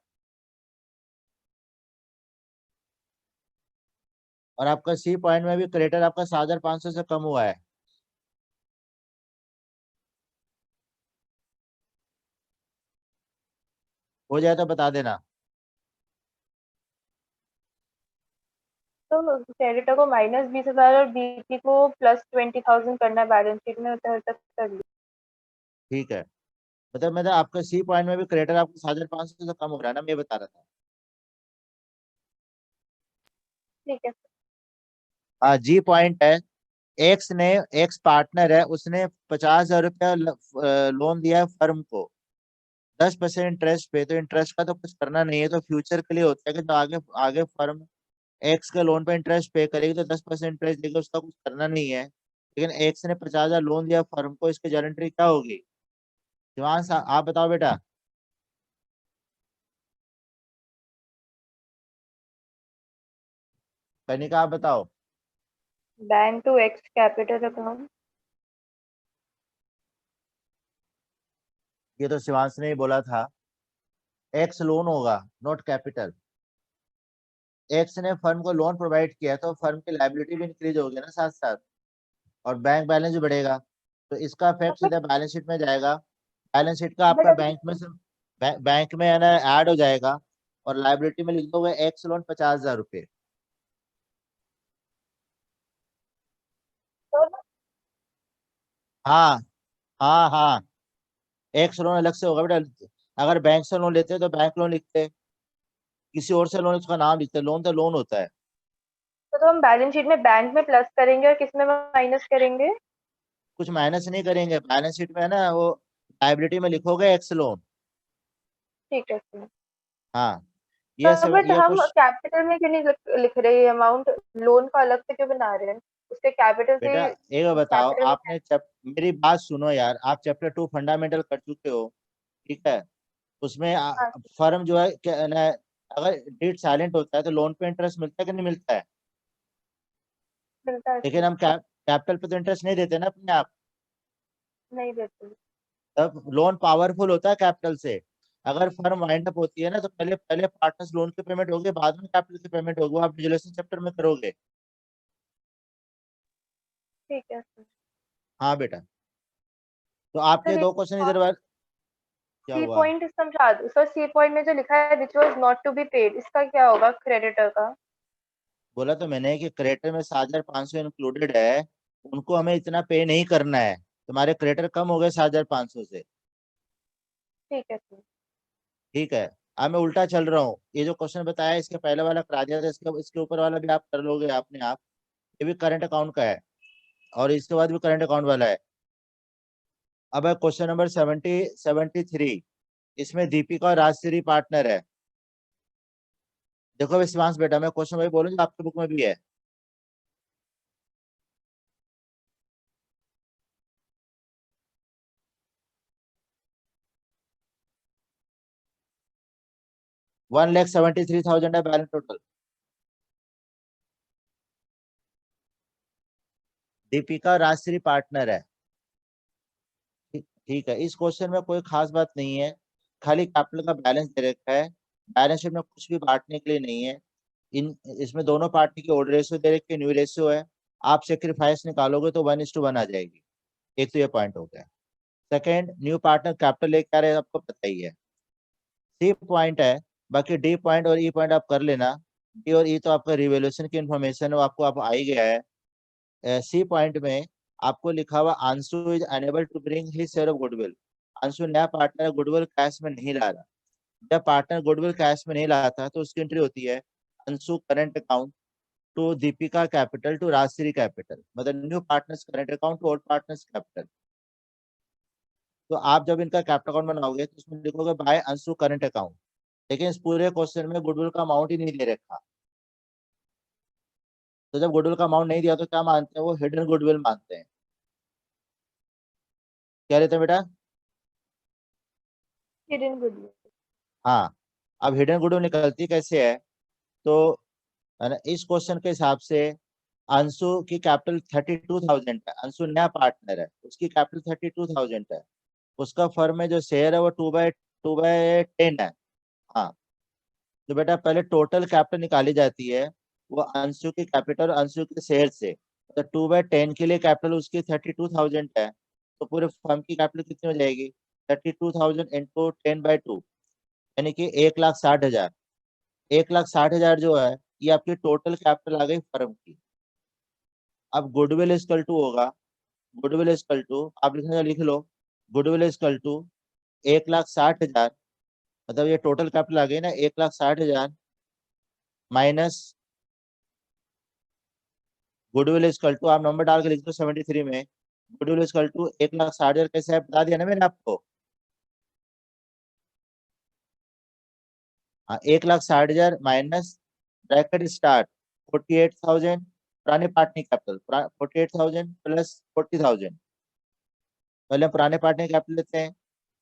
और आपका सी पॉइंट में भी क्रेडिटर आपका 7,500 से कम हुआ है। हो जाए तो बता देना। तो क्रेडिटर को -20,000 और बीपी को +20,000 करना है बैलेंस शीट में, उधर तक कर लिया। ठीक है, मतलब आपका सी पॉइंट में भी क्रेडिटर आपको 7,500 से कम हो रहा है ना, मैं ये बता रहा था। ठीक है। हाँ, जी पॉइंट है, एक्स ने, एक्स पार्टनर है, उसने 50,000 रुपया लोन दिया है फर्म को 10% इंटरेस्ट पे। तो इंटरेस्ट का तो कुछ करना नहीं है, तो फ्यूचर के लिए होता है कि जो आगे आगे फर्म एक्स के लोन पे इंटरेस्ट पे करेगी तो 10% इंटरेस्ट देगी, उसका कुछ करना नहीं है। लेकिन एक्स ने 50,000 लोन दिया फर्म को, इसकी गारंटी क्या होगी? शिवांश, आप बताओ बेटा। कनिका, आप बताओ। Bank to x capital account. ये तो शिवांश ने ही बोला था, एक्स लोन होगा, नॉट कैपिटल। एक्स ने फर्म को लोन प्रोवाइड किया तो फर्म की लाइबिलिटी भी इंक्रीज होगी ना साथ साथ, और बैंक बैलेंस भी बढ़ेगा, तो इसका इफेक्ट बट सीधा बैलेंस शीट में जाएगा। बैलेंस शीट का आपका अभी बैंक में से बैंक में है ना ऐड हो जाएगा, और लाइबिलिटी में लिख दोगे एक्स लोन 50,000 रुपये। तो हाँ, हाँ, हाँ, एक्स लोन अलग से होगा बेटा। अगर बैंक से लोन लेते हैं तो बैंक लोन लिखते हैं, किसी और से लोन उसका नाम लिखते हैं, लोन तो लोन होता है। तो हम बैलेंस शीट में बैंक में प्लस करेंगे और किस में माइनस करेंगे? कुछ माइनस नहीं करेंगे, बैलेंस शीट में है ना वो लाइबिलिटी में लिखोगे एक्स लोन। ठीक है सर। हाँ, बट ये हम कुछ कैपिटल में क्यों नहीं लिख रहे अमाउंट? लोन का अलग से क्यों बना रहे हैं? उसके कैपिटल से बेटा, एक बताओ, कैपिटल में। आपने मेरी बात सुनो यार, आप चैप्टर 2 फंडामेंटल कर चुके हो, ठीक है? उसमें हाँ, फर्म जो है क्या ना, अगर डेट साइलेंट होता है तो लोन पे इंटरेस्ट मिलता है कि नहीं मिलता है? मिलता है लेकिन सर। हम कैपिटल पे तो इंटरेस्ट नहीं देते ना अपने आप। नहीं देते। तब लोन पावरफुल होता है कैपिटल से। अगर फर्म वाइंड अप होती है ना, तो पहले पहले पार्टनर्स लोन की पेमेंट होगी, बाद में कैपिटल की पेमेंट होगी, वो आप रेजुलेशन चैप्टर में करोगे। ठीक है सर। हाँ बेटा, तो आपके सर एक दो क्वेश्चन इधर बाद क्या सी हुआ? पॉइंट समझा दो सर। सी पॉइंट में जो लिखा है which was not to be paid, इसका क्या होगा क्रेडिटर का? बोला तो मैंने कि क्रेडिटर में 7,500 इंक्लूडेड है, उनको हमें इतना पे नहीं करना है, तुम्हारे क्रेडिटर कम हो गए 7,500 से। ठीक है सर। ठीक है, अब मैं उल्टा चल रहा हूँ, ये जो क्वेश्चन बताया इसके पहले वाला करा दिया था, इसके इसके ऊपर वाला भी आप कर लोगे अपने आप। ये भी करंट अकाउंट का है, और इसके बाद भी करंट अकाउंट वाला है। अब है क्वेश्चन नंबर 73। इसमें दीपिका और राजश्री पार्टनर है। देखो विश्वास बेटा, मैं क्वेश्चन वही बोलूँ जो आपके बुक में भी है। $1,73,000 है balance total. Deepika Rajshri partner है। ठीक है, इस क्वेश्चन में कोई खास बात नहीं है, खाली कैपिटल का बैलेंस दे रखा है, बैलेंस शीट में कुछ भी बांटने के लिए नहीं है। इन इसमें दोनों पार्टी की ओल्ड रेशियो दे रखी है, न्यू रेशियो है। आप सेक्रीफाइस निकालोगे तो 1:1 आ जाएगी। एक तो ये पॉइंट हो गया। सेकेंड, न्यू पार्टनर कैपिटल लेके आ रहे हैं, आपको पता ही है। सी पॉइंट है, बाकी डी पॉइंट और ई पॉइंट आप कर लेना। डी और ई तो आपका रिवैल्यूएशन की इन्फॉर्मेशन आपको आप आ ही गया है। सी पॉइंट में आपको लिखा हुआ Anshu is unable to bring his share of goodwill. Anshu नया पार्टनर गुडविल कैश में नहीं ला रहा। जब पार्टनर गुडविल कैश में नहीं लाता तो उसकी एंट्री होती है Anshu current account to Deepika capital to Rajshree capital, मतलब new partners current account to old partners capital. तो आप जब इनका कैपिटल अकाउंट बनाओगे तो उसमें लिखोगे बाय अंशु करंट अकाउंट, लेकिन इस पूरे क्वेश्चन में गुडविल का अमाउंट ही नहीं दे रखा। तो जब गुडविल का अमाउंट नहीं दिया तो क्या मानते हैं वो, हिडन गुडविल मानते हैं। क्या लेते हैं बेटा? Hidden goodwill. हाँ, अब हिडन गुडविल निकलती कैसे है, तो है ना, इस क्वेश्चन के हिसाब से अंशु की कैपिटल 32,000 है। अंशु नया पार्टनर है, उसकी कैपिटल 32,000 है। उसका फर्म में जो शेयर है वो 2/10 है। हाँ, तो बेटा पहले टोटल कैपिटल निकाली जाती है वो अंशु की कैपिटल और अंशु के शेयर से। तो 2/10 के लिए कैपिटल उसकी 32,000 है, तो पूरे फर्म की कैपिटल कितनी हो जाएगी? 32,000 इंटू 10/2, यानी कि 1,60,000। 1,60,000 जो है ये आपकी टोटल कैपिटल आ गई फर्म की। अब गुडविल इक्वल टू होगा, गुडविल इक्वल टू आप लिख लो, गुडविल इक्वल टू 1,60,000, मतलब ये टोटल कैपिटल आ गई ना 1,60,000 माइनस गुडविल इक्वल टू, आप नंबर डाल के लिख दो 73 में। गुडविल इक्वल टू 1,60,000 कैसे है बता दिया ना मैंने आपको। हाँ, 1,60,000 माइनस ब्रैकेट स्टार्ट 48,000 पुराने पार्टनर कैपिटल, 48,000 प्लस 40,000। पहले पुराने पार्टनर कैपिटल लेते हैं,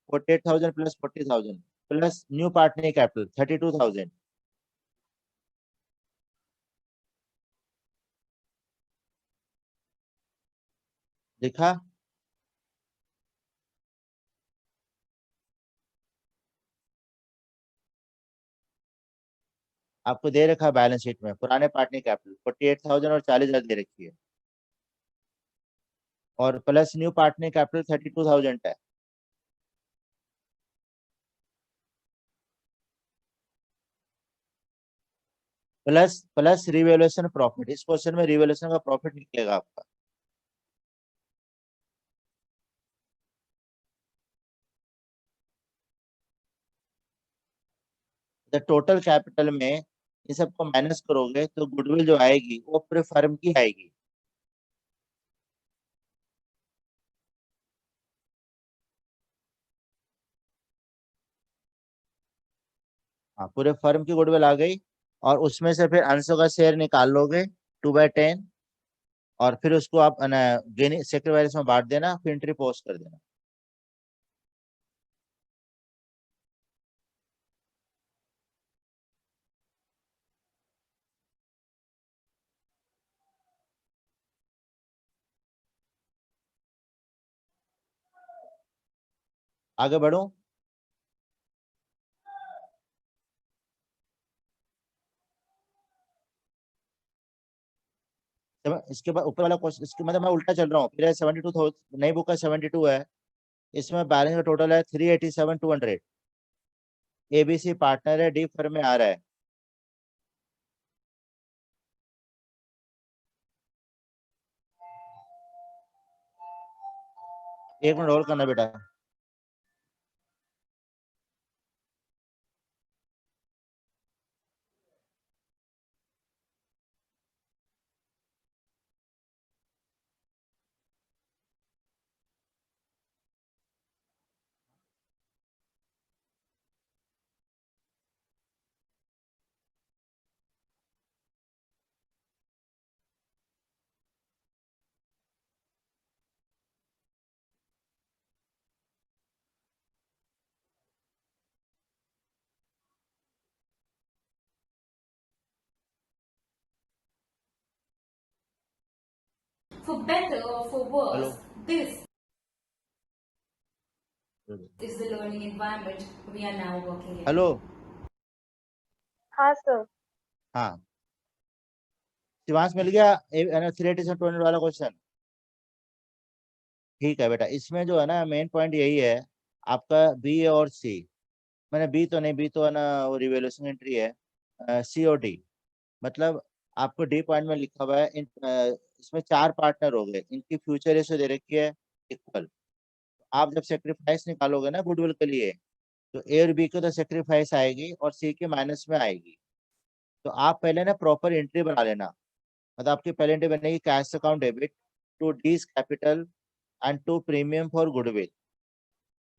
48,000 plus 40,000 plus new partner capital 32,000। लिखा? आपको दे रखा है बैलेंस शीट में पुराने पार्टनर कैपिटल 48,000 और 40,000 दे रखी है, और प्लस न्यू पार्टनर कैपिटल 32,000 है। प्लस प्लस रिवैल्यूएशन प्रॉफिट, इस क्वेश्चन में रिवैल्यूएशन का प्रॉफिट निकलेगा आपका। तो टोटल कैपिटल में इन सबको माइनस करोगे तो गुडविल जो आएगी वो पूरे फर्म की आएगी। हाँ, पूरे फर्म की गुडविल आ गई, और उसमें से फिर अंशों का शेयर निकाल लोगे 2/10, और फिर उसको आप गेनिंग सेक्रीफाइस में बांट देना, फिर एंट्री पोस्ट कर देना। आगे बढ़ो। इसके बाद ऊपर वाला क्वेश्चन, इसके मतलब मैं उल्टा चल रहा हूँ, फिर 72 नई बुक का 72 है, इसमें बैलेंस का टोटल है 387,200। एबीसी पार्टनर है, डी फर्म में आ रहा है। एक मिनट होल्ड करना बेटा। For better or for worse, hello, this is the learning environment we are now working in. Hello. हाँ सर। हाँ, शिवांश मिल गया 387 वाला क्वेश्चन? ठीक है बेटा, इसमें जो है ना मेन पॉइंट यही है आपका बी और सी। मैंने बी तो नहीं, बी तो है ना वो रिवोल्यूशन एंट्री है, सी और डी। मतलब आपको डी पॉइंट में लिखा हुआ है इसमें 4 पार्टनर हो गए, इनकी फ्यूचर रेशियो दे रखी है इक्वल। आप जब सेक्रीफाइस निकालोगे ना गुडविल के लिए, तो ए और बी को तो सेक्रीफाइस आएगी और सी के माइनस में आएगी। तो आप पहले ना प्रॉपर एंट्री बना लेना। मतलब आपकी पहले एंट्री बनेगी cash account debit to D's capital and to premium for goodwill.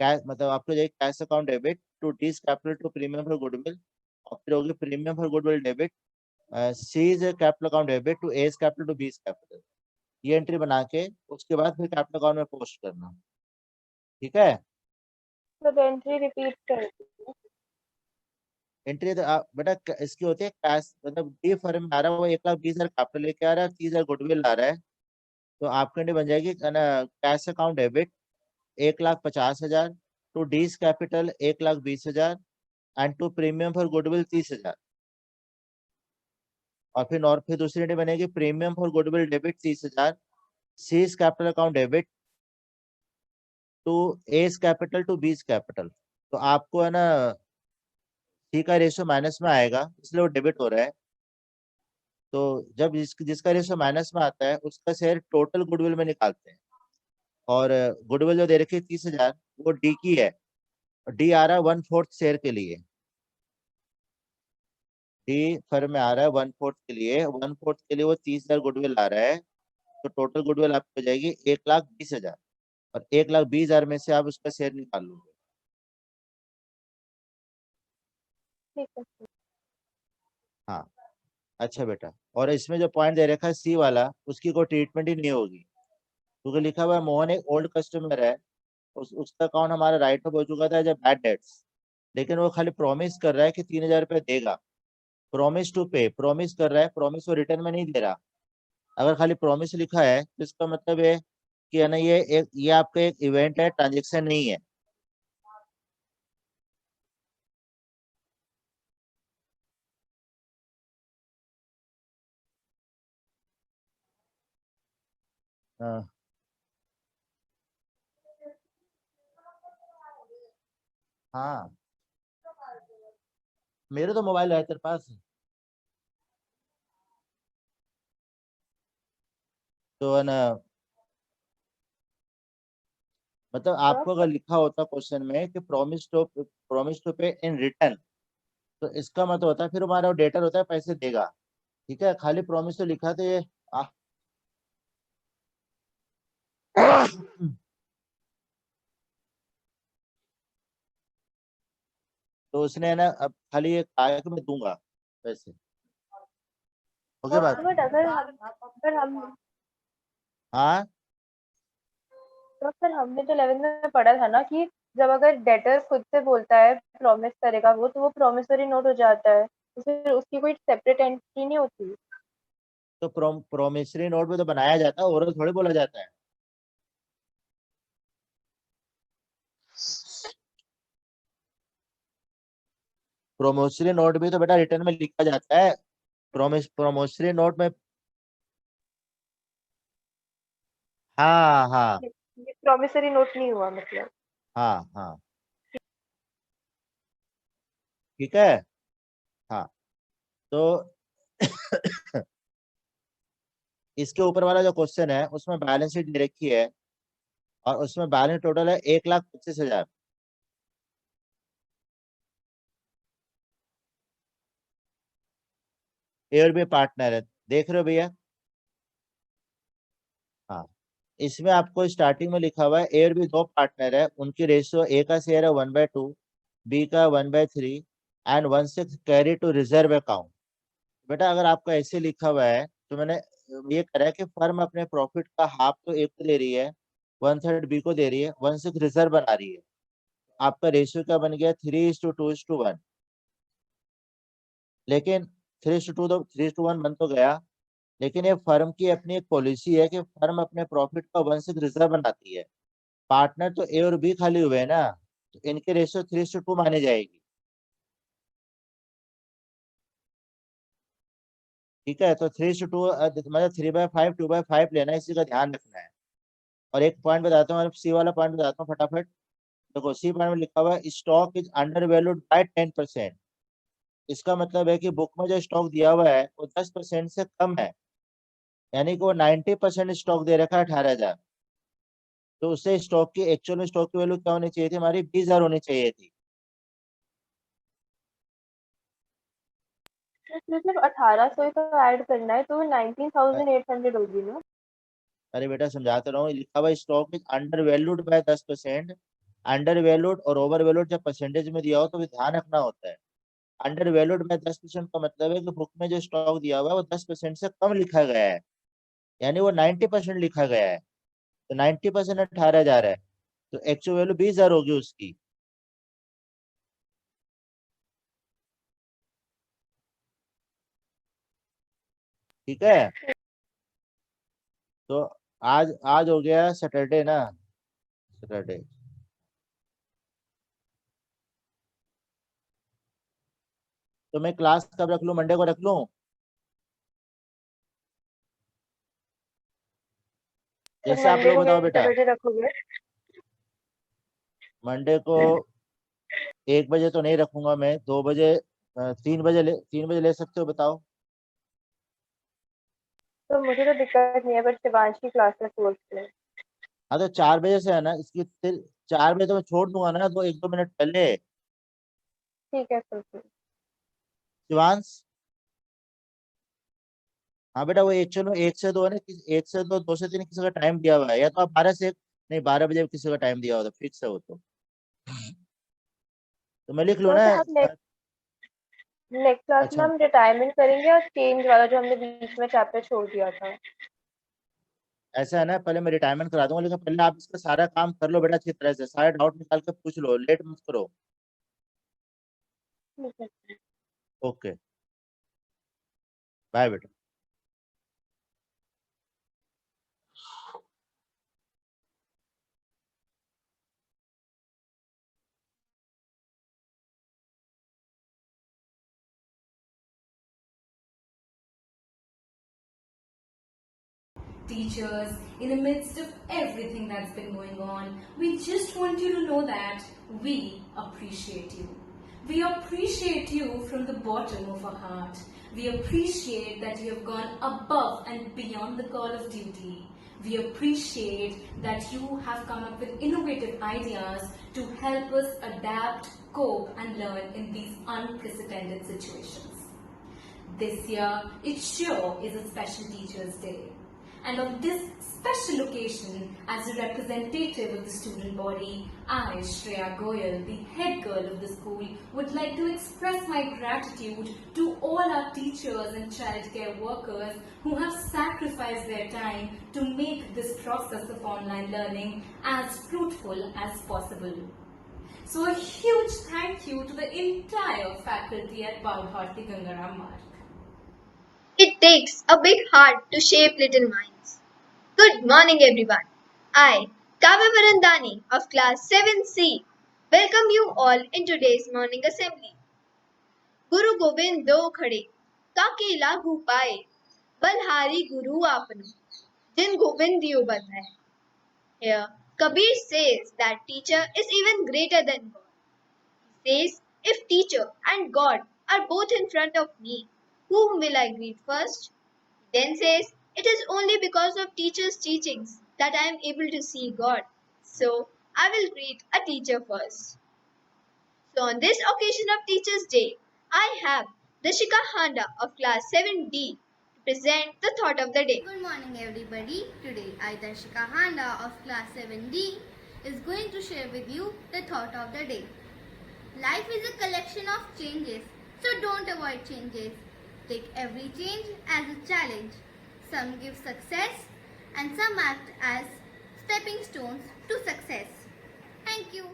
Cash मतलब आपको जाएगी cash account debit to D's capital to premium for goodwill, और फिर होगी premium for goodwill debit C's capital account debit to A's capital to B's capital. ये entry बना के उसके बाद फिर कैपिटल अकाउंट में पोस्ट करना। ठीक है? तो एंट्री रिपीट कर दीजिए। एंट्री तो बेटा इसकी होती है कैश, मतलब डी फर्म में आ रहा है वो 1,20,000 कैपिटल लेके आ रहा है, 30,000 गुडविल आ रहा है, तो आपकी एंट्री बन जाएगी ना cash account debit 1,50,000 to D's capital 1,20,000 and to premium for goodwill 30,000। और फिर दूसरी एंट्री बनेगी premium for goodwill debit 30,000 C's capital account debit to A's capital to B's capital. तो आपको है ना सी का रेशियो माइनस में आएगा, इसलिए वो डेबिट हो रहा है। तो जब जिसका रेशियो माइनस में आता है उसका शेयर टोटल गुडविल में निकालते हैं। और गुडविल जो दे रखी है 30,000 वो डी की है, डी आ रहा है 1/4 शेयर के लिए। डी फर्म में आ रहा है 1/4 के लिए, 1/4 के लिए वो 30,000 गुडविल आ रहा है। तो टोटल गुडविल आपको हो जाएगी 1,20,000, और 1,20,000 में से आप उसका शेयर निकाल लोगे। ठीक है। हाँ, अच्छा बेटा। और इसमें जो पॉइंट दे रखा है सी वाला, उसकी कोई ट्रीटमेंट ही नहीं होगी, क्योंकि लिखा हुआ है मोहन एक ओल्ड कस्टमर है, उसका अकाउंट हमारा राइट ऑफ हो चुका था जब बैड डेट्स, लेकिन वो खाली प्रॉमिस कर रहा है कि 3,000 रुपये देगा। प्रॉमिस टू पे, प्रॉमिस कर रहा है, प्रॉमिस वो रिटर्न में नहीं दे रहा। अगर खाली प्रॉमिस लिखा है तो इसका मतलब है कि है ना ये आपका एक इवेंट है, ट्रांजेक्शन नहीं है। हाँ हाँ, मेरे तो मोबाइल है तेरे पास, तो है ना मतलब हाँ, आपको अगर लिखा होता क्वेश्चन में कि प्रॉमिस टू पे इन रिटर्न, तो इसका मतलब होता है फिर हमारा डेटर होता है पैसे देगा। ठीक है, खाली प्रॉमिस तो लिखा तो ये आ, तो उसने है ना अब खाली ये कहा है कि मैं दूंगा पैसे। ओके बात। बट अगर हम हाँ तो फिर हमने तो 11th में पढ़ा था ना कि जब अगर डेटर खुद से बोलता है प्रॉमिस करेगा वो, तो वो प्रॉमिसरी नोट हो जाता है, तो फिर उसकी कोई सेपरेट एंट्री नहीं होती। तो प्रोमिसरी नोट में तो बनाया जाता है, ओरल थोड़ी बोला जाता है। प्रोमिसरी नोट भी तो बेटा रिटर्न में लिखा जाता है। प्रोमिसरी नोट में, हाँ हाँ ये प्रॉमिसरी नोट नहीं हुआ मतलब। हाँ हाँ, ठीक है। हाँ, तो इसके ऊपर वाला जो क्वेश्चन है उसमें बैलेंस शीट दे रखी है, और उसमें बैलेंस टोटल है 1,25,000। ए और बी पार्टनर है, देख रहे हो भैया? हाँ, इसमें आपको स्टार्टिंग में लिखा हुआ है ए और बी दो पार्टनर है, उनकी रेशियो ए का शेयर है 1/2, बी का 1/3 and 1/6 carry to reserve account. बेटा अगर आपका ऐसे लिखा हुआ है तो मैंने ये करा है कि फर्म अपने प्रॉफिट का हाफ तो ए को दे रही है, 1/3 बी को दे रही है, 1/6 रिजर्व बना रही है। आपका रेशियो क्या बन गया? 3:2:1। लेकिन 3:2 तो 3:1 बन तो गया, लेकिन ये फर्म की अपनी एक पॉलिसी है कि फर्म अपने प्रॉफिट का 1/6 रिजर्व बनाती है। पार्टनर तो ए और बी खाली हुए हैं ना, तो इनके रेशियो 3:2 माने जाएगी। ठीक है, तो 3:2 मतलब 3/5 2/5 लेना है, इसी का ध्यान रखना है। और एक पॉइंट बताता हूँ, सी वाला पॉइंट बताता हूँ फटाफट। देखो सी पॉइंट में लिखा हुआ है stock is under valued bye 10%। इसका मतलब है कि बुक में जो स्टॉक दिया हुआ है वो 10% से कम है, यानी कि वो 90% स्टॉक दे रखा है 18,000। तो उससे स्टॉक की एक्चुअल में स्टॉक की वैल्यू क्या होनी चाहिए थी, हमारी 20,000 होनी चाहिए थी। मतलब 1800 ही तो ऐड करना है, तो 19,800 होगी ना। अरे बेटा समझाते रहो, लिखा हुआ stock is under valued bye 10%। Under valued और ओवर वैल्यूड जब परसेंटेज में दिया हो तो भी ध्यान रखना होता है। अंडर वैल्यूड बाय 10% का मतलब है कि बुक में जो स्टॉक दिया हुआ है वो 10% से कम लिखा गया है, यानी वो 90% लिखा गया है। तो 90% 18,000 है, तो एक्चुअल वैल्यू 20,000 होगी उसकी। ठीक है, तो आज आज हो गया सैटरडे ना, सैटरडे। तो मैं क्लास कब रख लूं, मंडे को रख लूं? तो जैसे आप मंडे लोग को बताओ कितने बेटा। बजे रखोगे? मंडे को 1 बजे तो नहीं रखूंगा मैं, 2 बजे, 3 बजे ले सकते हो, बताओ। तो मुझे तो दिक्कत नहीं है, बट शिवांश की क्लास में सोच ले। हाँ तो 4 बजे से है ना इसकी, फिर 4 बजे तो मैं छोड़ दूंगा ना, 1-2 मिनट पहले। ठीक है फिर। शिवांश, हाँ बेटा, वो एक्चुअल में 1 से 2 है ना, 1 से 2, 2 से 3 किसी का टाइम दिया हुआ है, या तो आप 12 से 1, नहीं 12 बजे किसी का टाइम दिया हुआ था, फिक्स है वो तो मैं लिख लूँ तो ना। फिर हम नेक्स्ट क्लास में अच्छा, हम रिटायरमेंट करेंगे और चेंज वाला जो हमने बीच में चैप्टर छोड़ दिया था। ऐसा है ना, पहले मैं रिटायरमेंट करा दूंगा, लेकिन पहले आप इसका सारा काम कर लो बेटा अच्छी तरह से, सारे डाउट निकाल के पूछ लो, लेट मत करो। ठीक है। ओके, बाय बेटा। Teachers, in the midst of everything that's been going on, we just want you to know that we appreciate you. We appreciate you from the bottom of our heart. We appreciate that you have gone above and beyond the call of duty. We appreciate that you have come up with innovative ideas to help us adapt, cope, and learn in these unprecedented situations. This year, it sure is a special Teachers' Day. And on this special occasion, as a representative of the student body, I, Shreya Goyal, the head girl of the school, would like to express my gratitude to all our teachers and childcare workers who have sacrificed their time to make this process of online learning as fruitful as possible. So a huge thank you to the entire faculty at Bharati Gangaram Marg. It takes a big heart to shape little minds. Good morning, everyone. I, Kavya Varandani of Class 7C, welcome you all in today's morning assembly. गुरु गोविंद दो खड़े, ताके लागू पाए, बलहारी गुरु आपनो, जिन गोविंद दियो बताए. Here, Kabir says that teacher is even greater than God. He says, if teacher and God are both in front of me, whom will I greet first? He then says, it is only because of teacher's teachings that I am able to see God. So, I will greet a teacher first. So, on this occasion of Teacher's Day, I have Dashika Handa of class 7D to present the thought of the day. Good morning everybody. Today I, Darshika Handa of class 7D is going to share with you the thought of the day. Life is a collection of changes, so don't avoid changes. Take every change as a challenge. Some give success and some act as stepping stones to success. Thank you.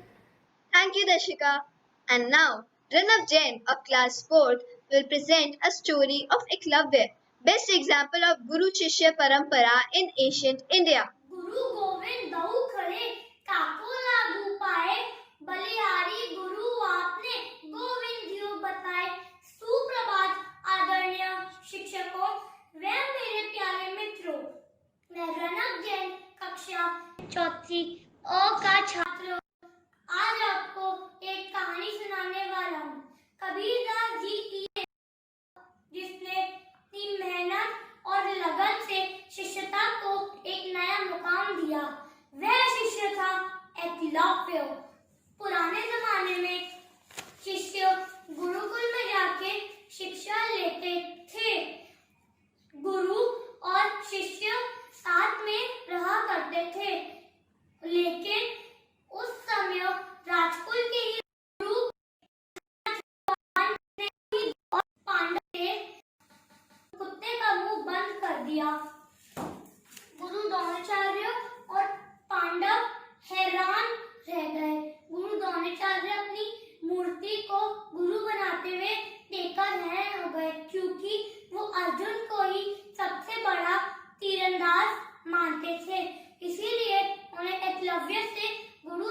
Thank you, Dashika. And now, Ranav Jain of class 4th will present a story of Eklavya, best example of Guru Shishya Parampara in ancient India. गुरु गोविंद दऊ खड़े, काको लागू पाए, बलिहारी गुरु आपने गोविंद दियो बताए. सुप्रभात आदरणीय शिक्षकों,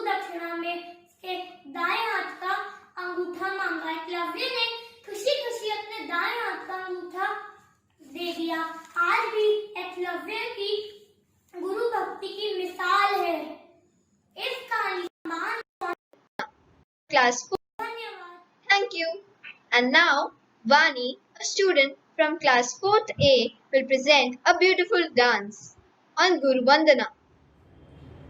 दक्षिणा में उसके दाएं हाथ का अंगूठा मांगा। एकलव्य ने खुशी खुशी अपने दाएं हाथ का अंगूठा दे दिया। आज भी एकलव्य की गुरु भक्ति की मिसाल है। इस कहानी का मान Class 4. धन्यवाद। Thank you. And now, Vani, a student from class 4th A, will present a beautiful dance on Guru Vandana.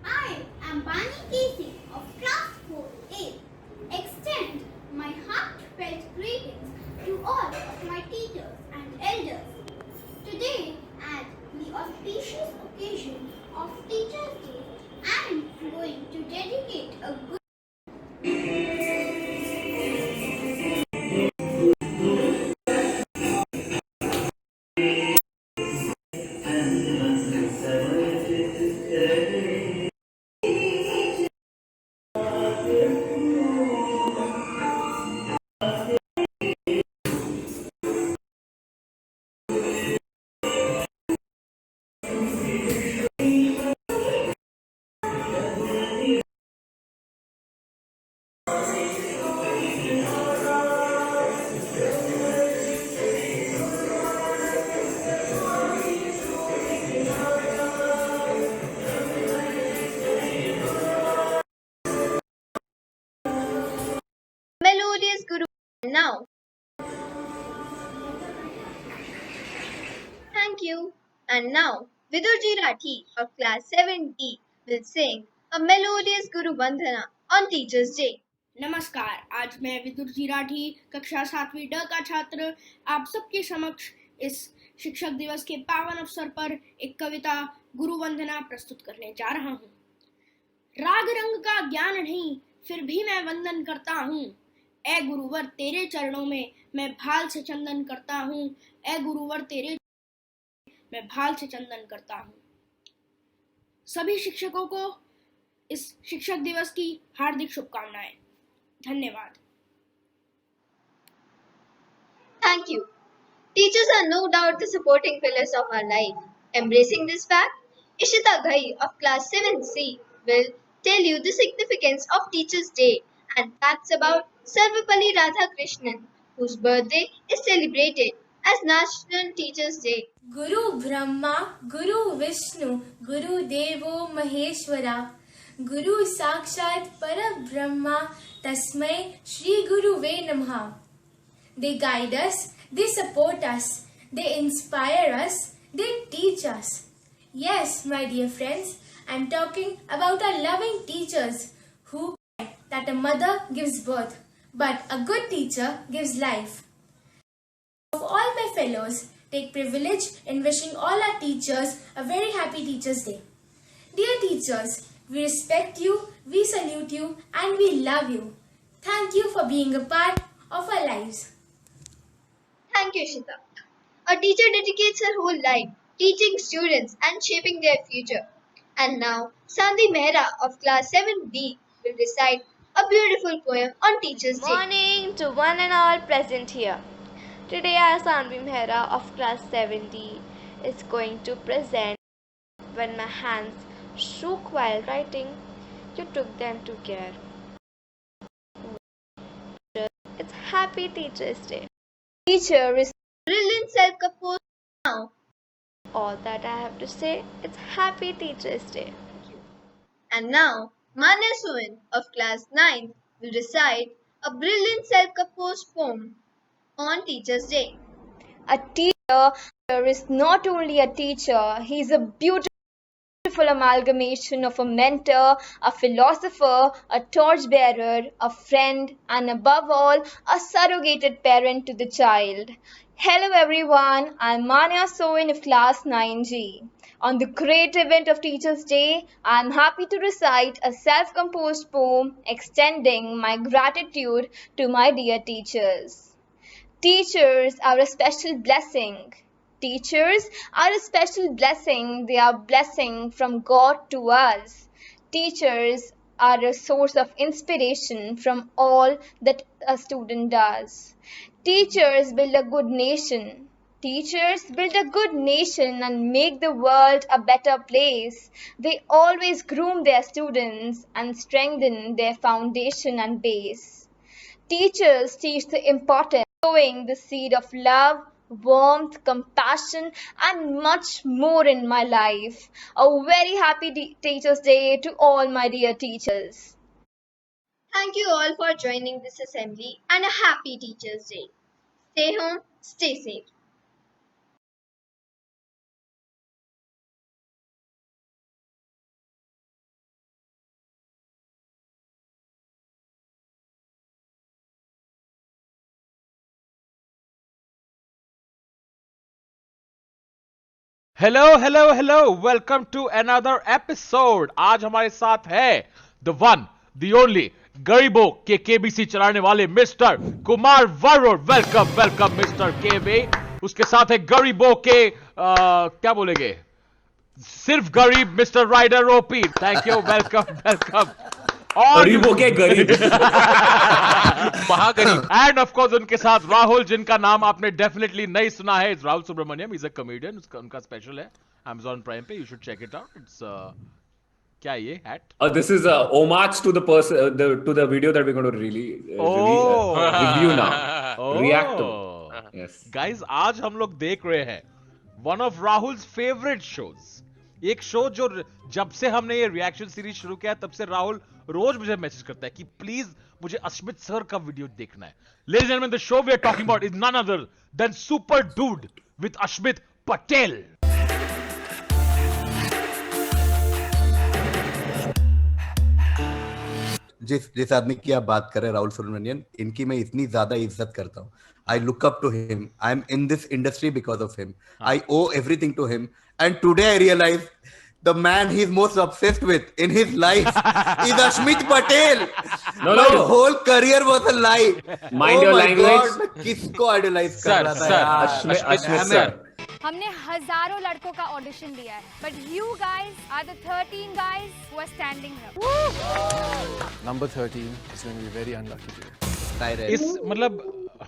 I am Bani Casey of class 4A. Extend my heartfelt greetings to all of my teachers and elders. Today, at the auspicious occasion of Teachers' Day, I am going to dedicate a good Melodious Guru now. Thank you. And now, Vidurji Rathi of class 7D will sing a melodious Guru Vandana on Teachers' Day. नमस्कार, आज मैं विदुर जी राठी कक्षा 7वीं ड का छात्र आप सबके समक्ष इस शिक्षक दिवस के पावन अवसर पर एक कविता गुरु वंदना प्रस्तुत करने जा रहा हूँ। राग रंग का ज्ञान नहीं, फिर भी मैं वंदन करता हूँ। ए गुरुवर तेरे चरणों में मैं भाल से चंदन करता हूँ। ए गुरुवर तेरे मैं भाल से चंदन करता हूँ। सभी शिक्षकों को इस शिक्षक दिवस की हार्दिक शुभकामनाएं। धन्यवाद। Thank you. Teachers are no doubt the supporting pillars of our life. Embracing this fact, Ishita Ghai of class 7C will tell you the significance of Teachers' Day and facts about Sarvapalli Radhakrishnan, whose birthday is celebrated as National Teachers' Day. गुरु ब्रह्मा गुरु विष्णु गुरु देवो महेश्वरा गुरु साक्षात परब्रह्मा तस्मै श्री गुरुवे नमः. They guide us, they support us, they inspire us, they teach us. Yes, my dear friends, I'm talking about our loving teachers who that a mother gives birth, but a good teacher gives life. Of all my fellows, take privilege in wishing all our teachers a very happy Teachers' Day. Dear teachers, we respect you, we salute you, and we love you. Thank you for being a part of our lives. Thank you, Ishita. A teacher dedicates her whole life teaching students and shaping their future. And now, Sandhi Mehra of class 7B will recite a beautiful poem on Teachers' Day. Morning to one and all present here. Today I, Sanvi Mehra of class 7D, is going to present when my hands shook while writing, you took them to care. It's Happy Teachers' Day. Teacher is brilliant self-composed now. All that I have to say, it's Happy Teachers' Day. And now, Manya Soin of class 9 will recite a brilliant self-composed poem on Teachers' Day. A teacher is not only a teacher, he is a beautiful amalgamation of a mentor, a philosopher, a torchbearer, a friend, and above all, a surrogated parent to the child. Hello everyone, I'm Manya Soin of class 9G. On the great event of Teachers' Day, I'm happy to recite a self-composed poem extending my gratitude to my dear teachers. Teachers are a special blessing. Teachers are a special blessing. They are a blessing from God to us. Teachers are a source of inspiration from all that a student does. Teachers build a good nation. teachers build a good nation and make the world a better place. They always groom their students and strengthen their foundation and base. Teachers teach the importance of sowing the seed of love, warmth, compassion, and much more in my life. A very happy Teachers' Day to all my dear teachers. Thank you all for joining this assembly and a happy Teachers' Day. Stay home, stay safe. Hello hello hello welcome to another episode. आज हमारे साथ है the one the only गरीबों के KBC चलाने वाले mister Kumar Varun. Welcome welcome mister KB. उसके साथ है गरीबों के क्या बोलेंगे, सिर्फ गरीब mister rider OP. Thank you, welcome welcome. और गरीबों के गरीब महागरीब। एंड ऑफ कोर्स उनके साथ राहुल, जिनका नाम आपने डेफिनेटली नहीं सुना है। Rahul Subramaniam is a comedian. उनका स्पेशल है Amazon Prime पे, you should check it out. It's क्या ये hat? This is a homage to the person to the video that we're going to review now. React to. Yes. Guys, आज हम लोग देख रहे हैं one of Rahul's favourite shows. एक show जो जब से हमने ये रिएक्शन सीरीज शुरू किया तब से राहुल रोज मुझे मैसेज करता है कि प्लीज मुझे अश्मित सर का वीडियो देखना है। Ladies and gentlemen, the show we are talking about is none other than Super Dude with Ashmit Patel. जिस आदमी की आप बात कर रहे हैं, राहुल सुब्रमण्यन, इनकी मैं इतनी ज्यादा इज्जत करता हूँ। I look up to him, I am in this industry because of him, I owe everything to him, and today I realise the man he's most obsessed with in his life is Ashmit Patel. No. My whole career was a lie. Mind your language. God, मैं किसको idolize कर रहा था यार? Ashmit sir. हमने हजारों लड़कों का ऑडिशन दिया है, but you guys are the 13 guys who are standing here. Number 13 is going to be very unlucky today. इस मतलब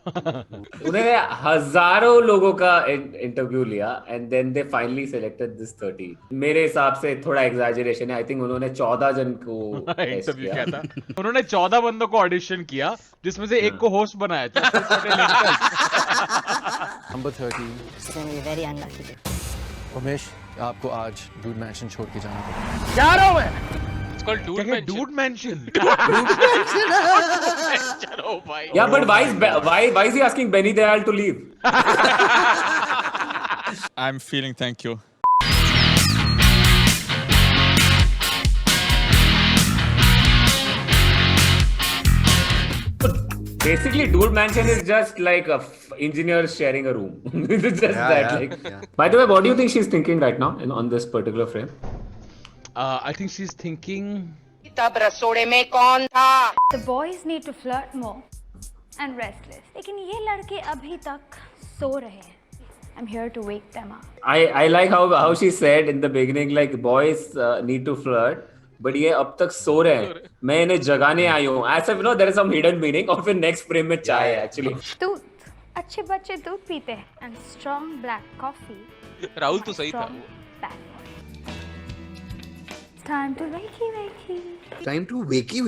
उन्होंने हजारों लोगों का इंटरव्यू लिया and then they finally selected this 30. मेरे हिसाब से थोड़ा एग्जैजरेशन है। आई थिंक उन्होंने 14 जन को इंटरव्यू किया था। उन्होंने 14 बंदों को ऑडिशन किया, जिसमें से एक को होस्ट बनाया था। Number 13 is going to be very unlucky today. Umesh, आपको आज डूड मैंशन छोड़ के जाना पड़ेगा। जा रहा हूं मैं। It's called Dude Mansion. चलो भाई। Yeah, but why is he asking Benny Dayal to leave? I'm feeling thank you. Basically, Dude Mansion is just like engineers sharing a room. It's just that. By the way, what do you think she's thinking right now on this particular frame? I think she's thinking. The boys need to flirt more and rest less. लेकिन ये लड़के अभी तक सो रहे हैं. I'm here to wake them up. I like how she said in the beginning, like boys need to flirt, but ये अब तक सो रहे हैं, मैं इन्हें जगाने आई हूँ। As if there is some hidden meaning, और फिर next frame में चाय है actually. दूध, अच्छे बच्चे दूध पीते हैं and strong black coffee. Rahul तो सही था। Time to wakey. Time to wakey?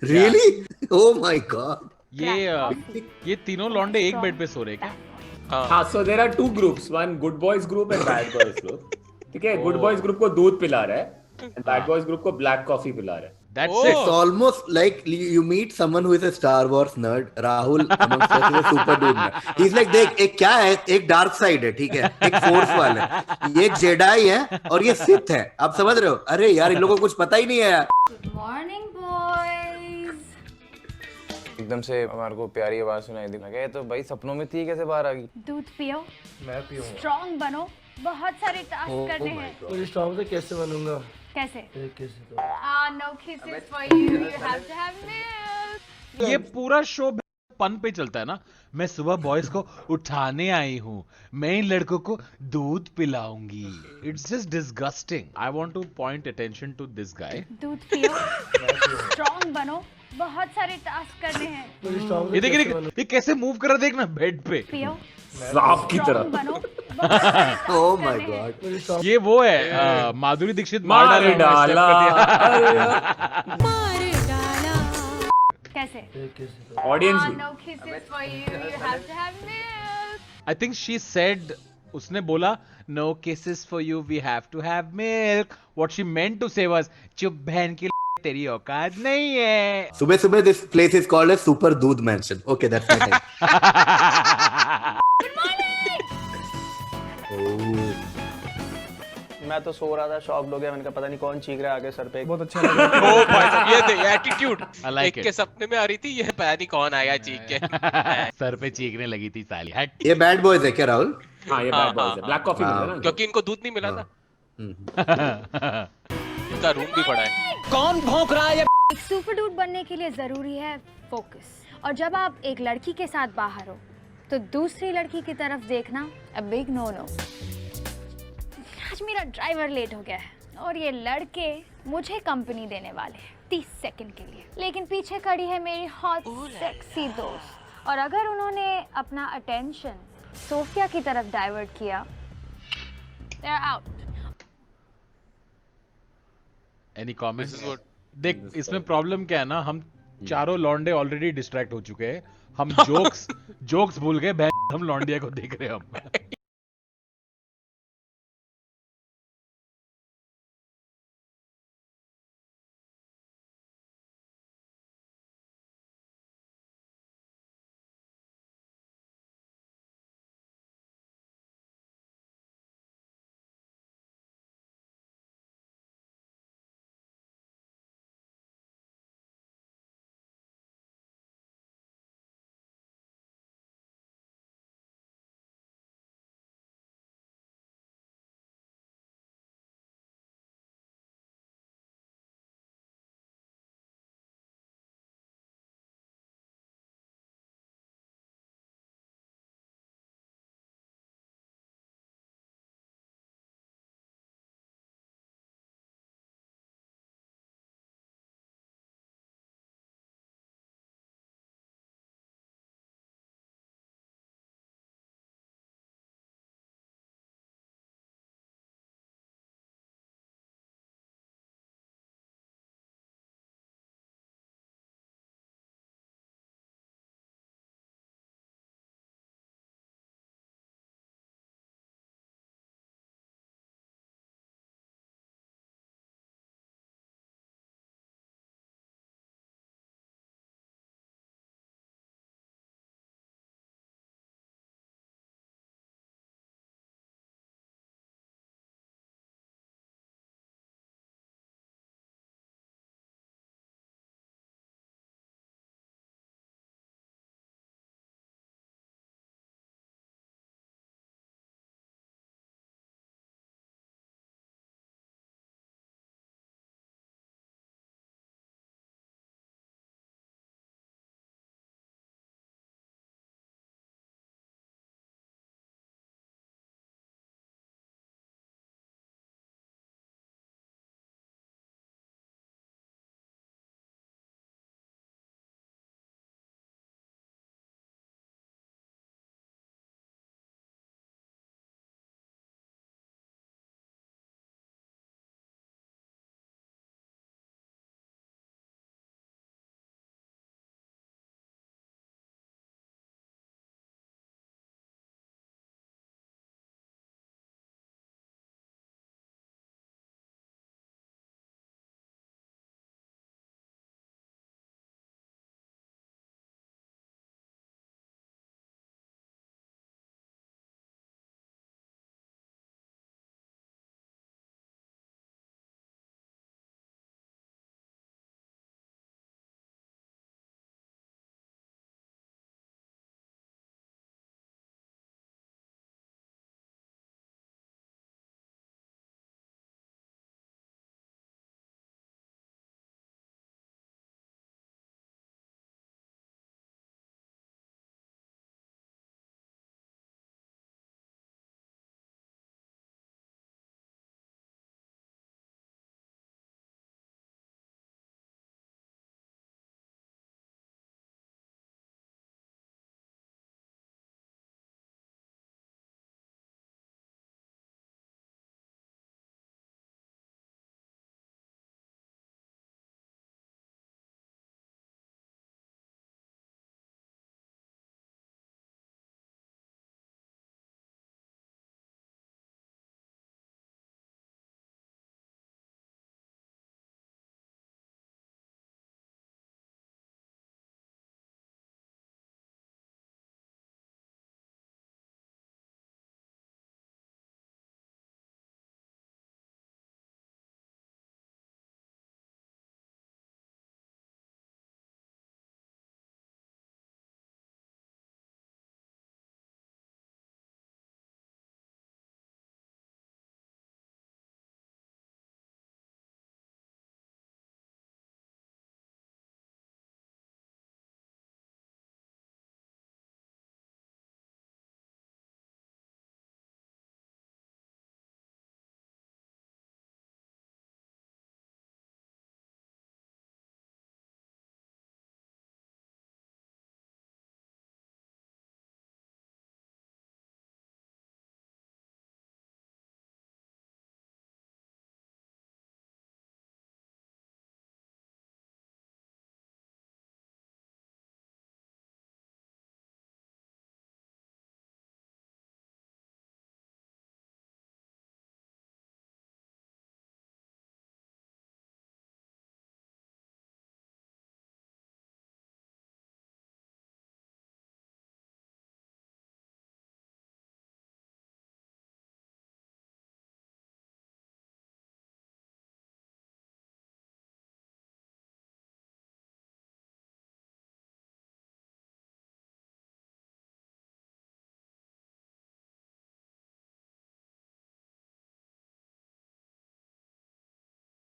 Really? Oh my God. ये तीनों लौंडे एक बेड पे सो रहे क्या? हाँ, so there are two groups, one good boys group and bad boys group. ठीक है, good boys group को दूध पिला रहा है and bad boys group को black coffee पिला रहा है। That's it. It's almost like you meet someone who is a Star Wars nerd. Rahul amongst us is a super dude nerd. He's like, देख एक क्या है, एक डार्क साइड है, ठीक है, एक फोर्स वाला है, ये एक जेडाई है और ये सिथ है। आप समझ रहे हो? अरे यार, इन लोगों को कुछ पता ही नहीं है यार। Good morning, boys. एकदम से हमारे को प्यारी आवाज सुनाई दी। मैं कहा, तो भाई सपनों में थी, कैसे बाहर आ गई? दूध पियो, मैं पीऊंगा। स्ट्रॉन्ग बनो, बहुत सारे टास्क करने हैं। मुझे स्ट्रॉन्ग से कैसे बनूंगा? कैसे? कैसे? No kisses for you. You have to have milk. ये पूरा शो पन पे चलता है ना। मैं सुबह बॉयज को उठाने आई हूँ, मैं इन लड़कों को दूध पिलाऊंगी। It's just disgusting. I want to point attention to this guy. दूध पियो, स्ट्रॉन्ग बनो, बहुत सारे टास्क करने हैं। ये देखिए ये कैसे मूव कर रहा, देखना बेड पे। पियो, सांप की तरह। Oh my God. ये वो है माधुरी दीक्षित मार डाला। कैसे? ऑडियंस Ah, भी। no kisses for you. You have to have milk. I think she said, उसने बोला no kisses for you, we have to have milk. What she meant to say was चुप बहन की तेरी औकात नहीं है। सुबह सुबह this place is called a super दूध mansion. Okay, that's my time. Oh. मैं तो सो रहा था, शॉक हो गया, मैंने कहा पता नहीं कौन चीख रहा है आगे सर पे। बहुत अच्छा लगा। ओ भाई साहब, ये थे एटीट्यूड। I like एक it. के सपने में आ रही थी, ये पता नहीं कौन आया चीख के। सर पे चीखने लगी थी साली। हट। ये बैड बॉयज है क्या राहुल? हाँ ये बैड बॉयज है, ब्लैक कॉफी मिलता है ना, क्योंकि इनको दूध नहीं मिला था। इनका रूम भी बड़ा है। कौन भौंक रहा है? एक सुपर डूड बनने के लिए जरूरी है फोकस, और जब आप एक लड़की के साथ बाहर हो तो दूसरी लड़की की तरफ देखना अ बिग नो नो। आज मेरा ड्राइवर लेट हो गया है और ये लड़के मुझे कंपनी देने वाले हैं 30 सेकंड के लिए, लेकिन पीछे खड़ी है मेरी हॉट सेक्सी दोस्त, और अगर उन्होंने अपना अटेंशन सोफिया की तरफ डाइवर्ट किया, they are out. Any comments? देख इसमें प्रॉब्लम क्या है ना, हम चारों लौंडे ऑलरेडी डिस्ट्रैक्ट हो चुके हैं। हम जोक्स भूल गए, हम लौंडिया को देख रहे हैं हम।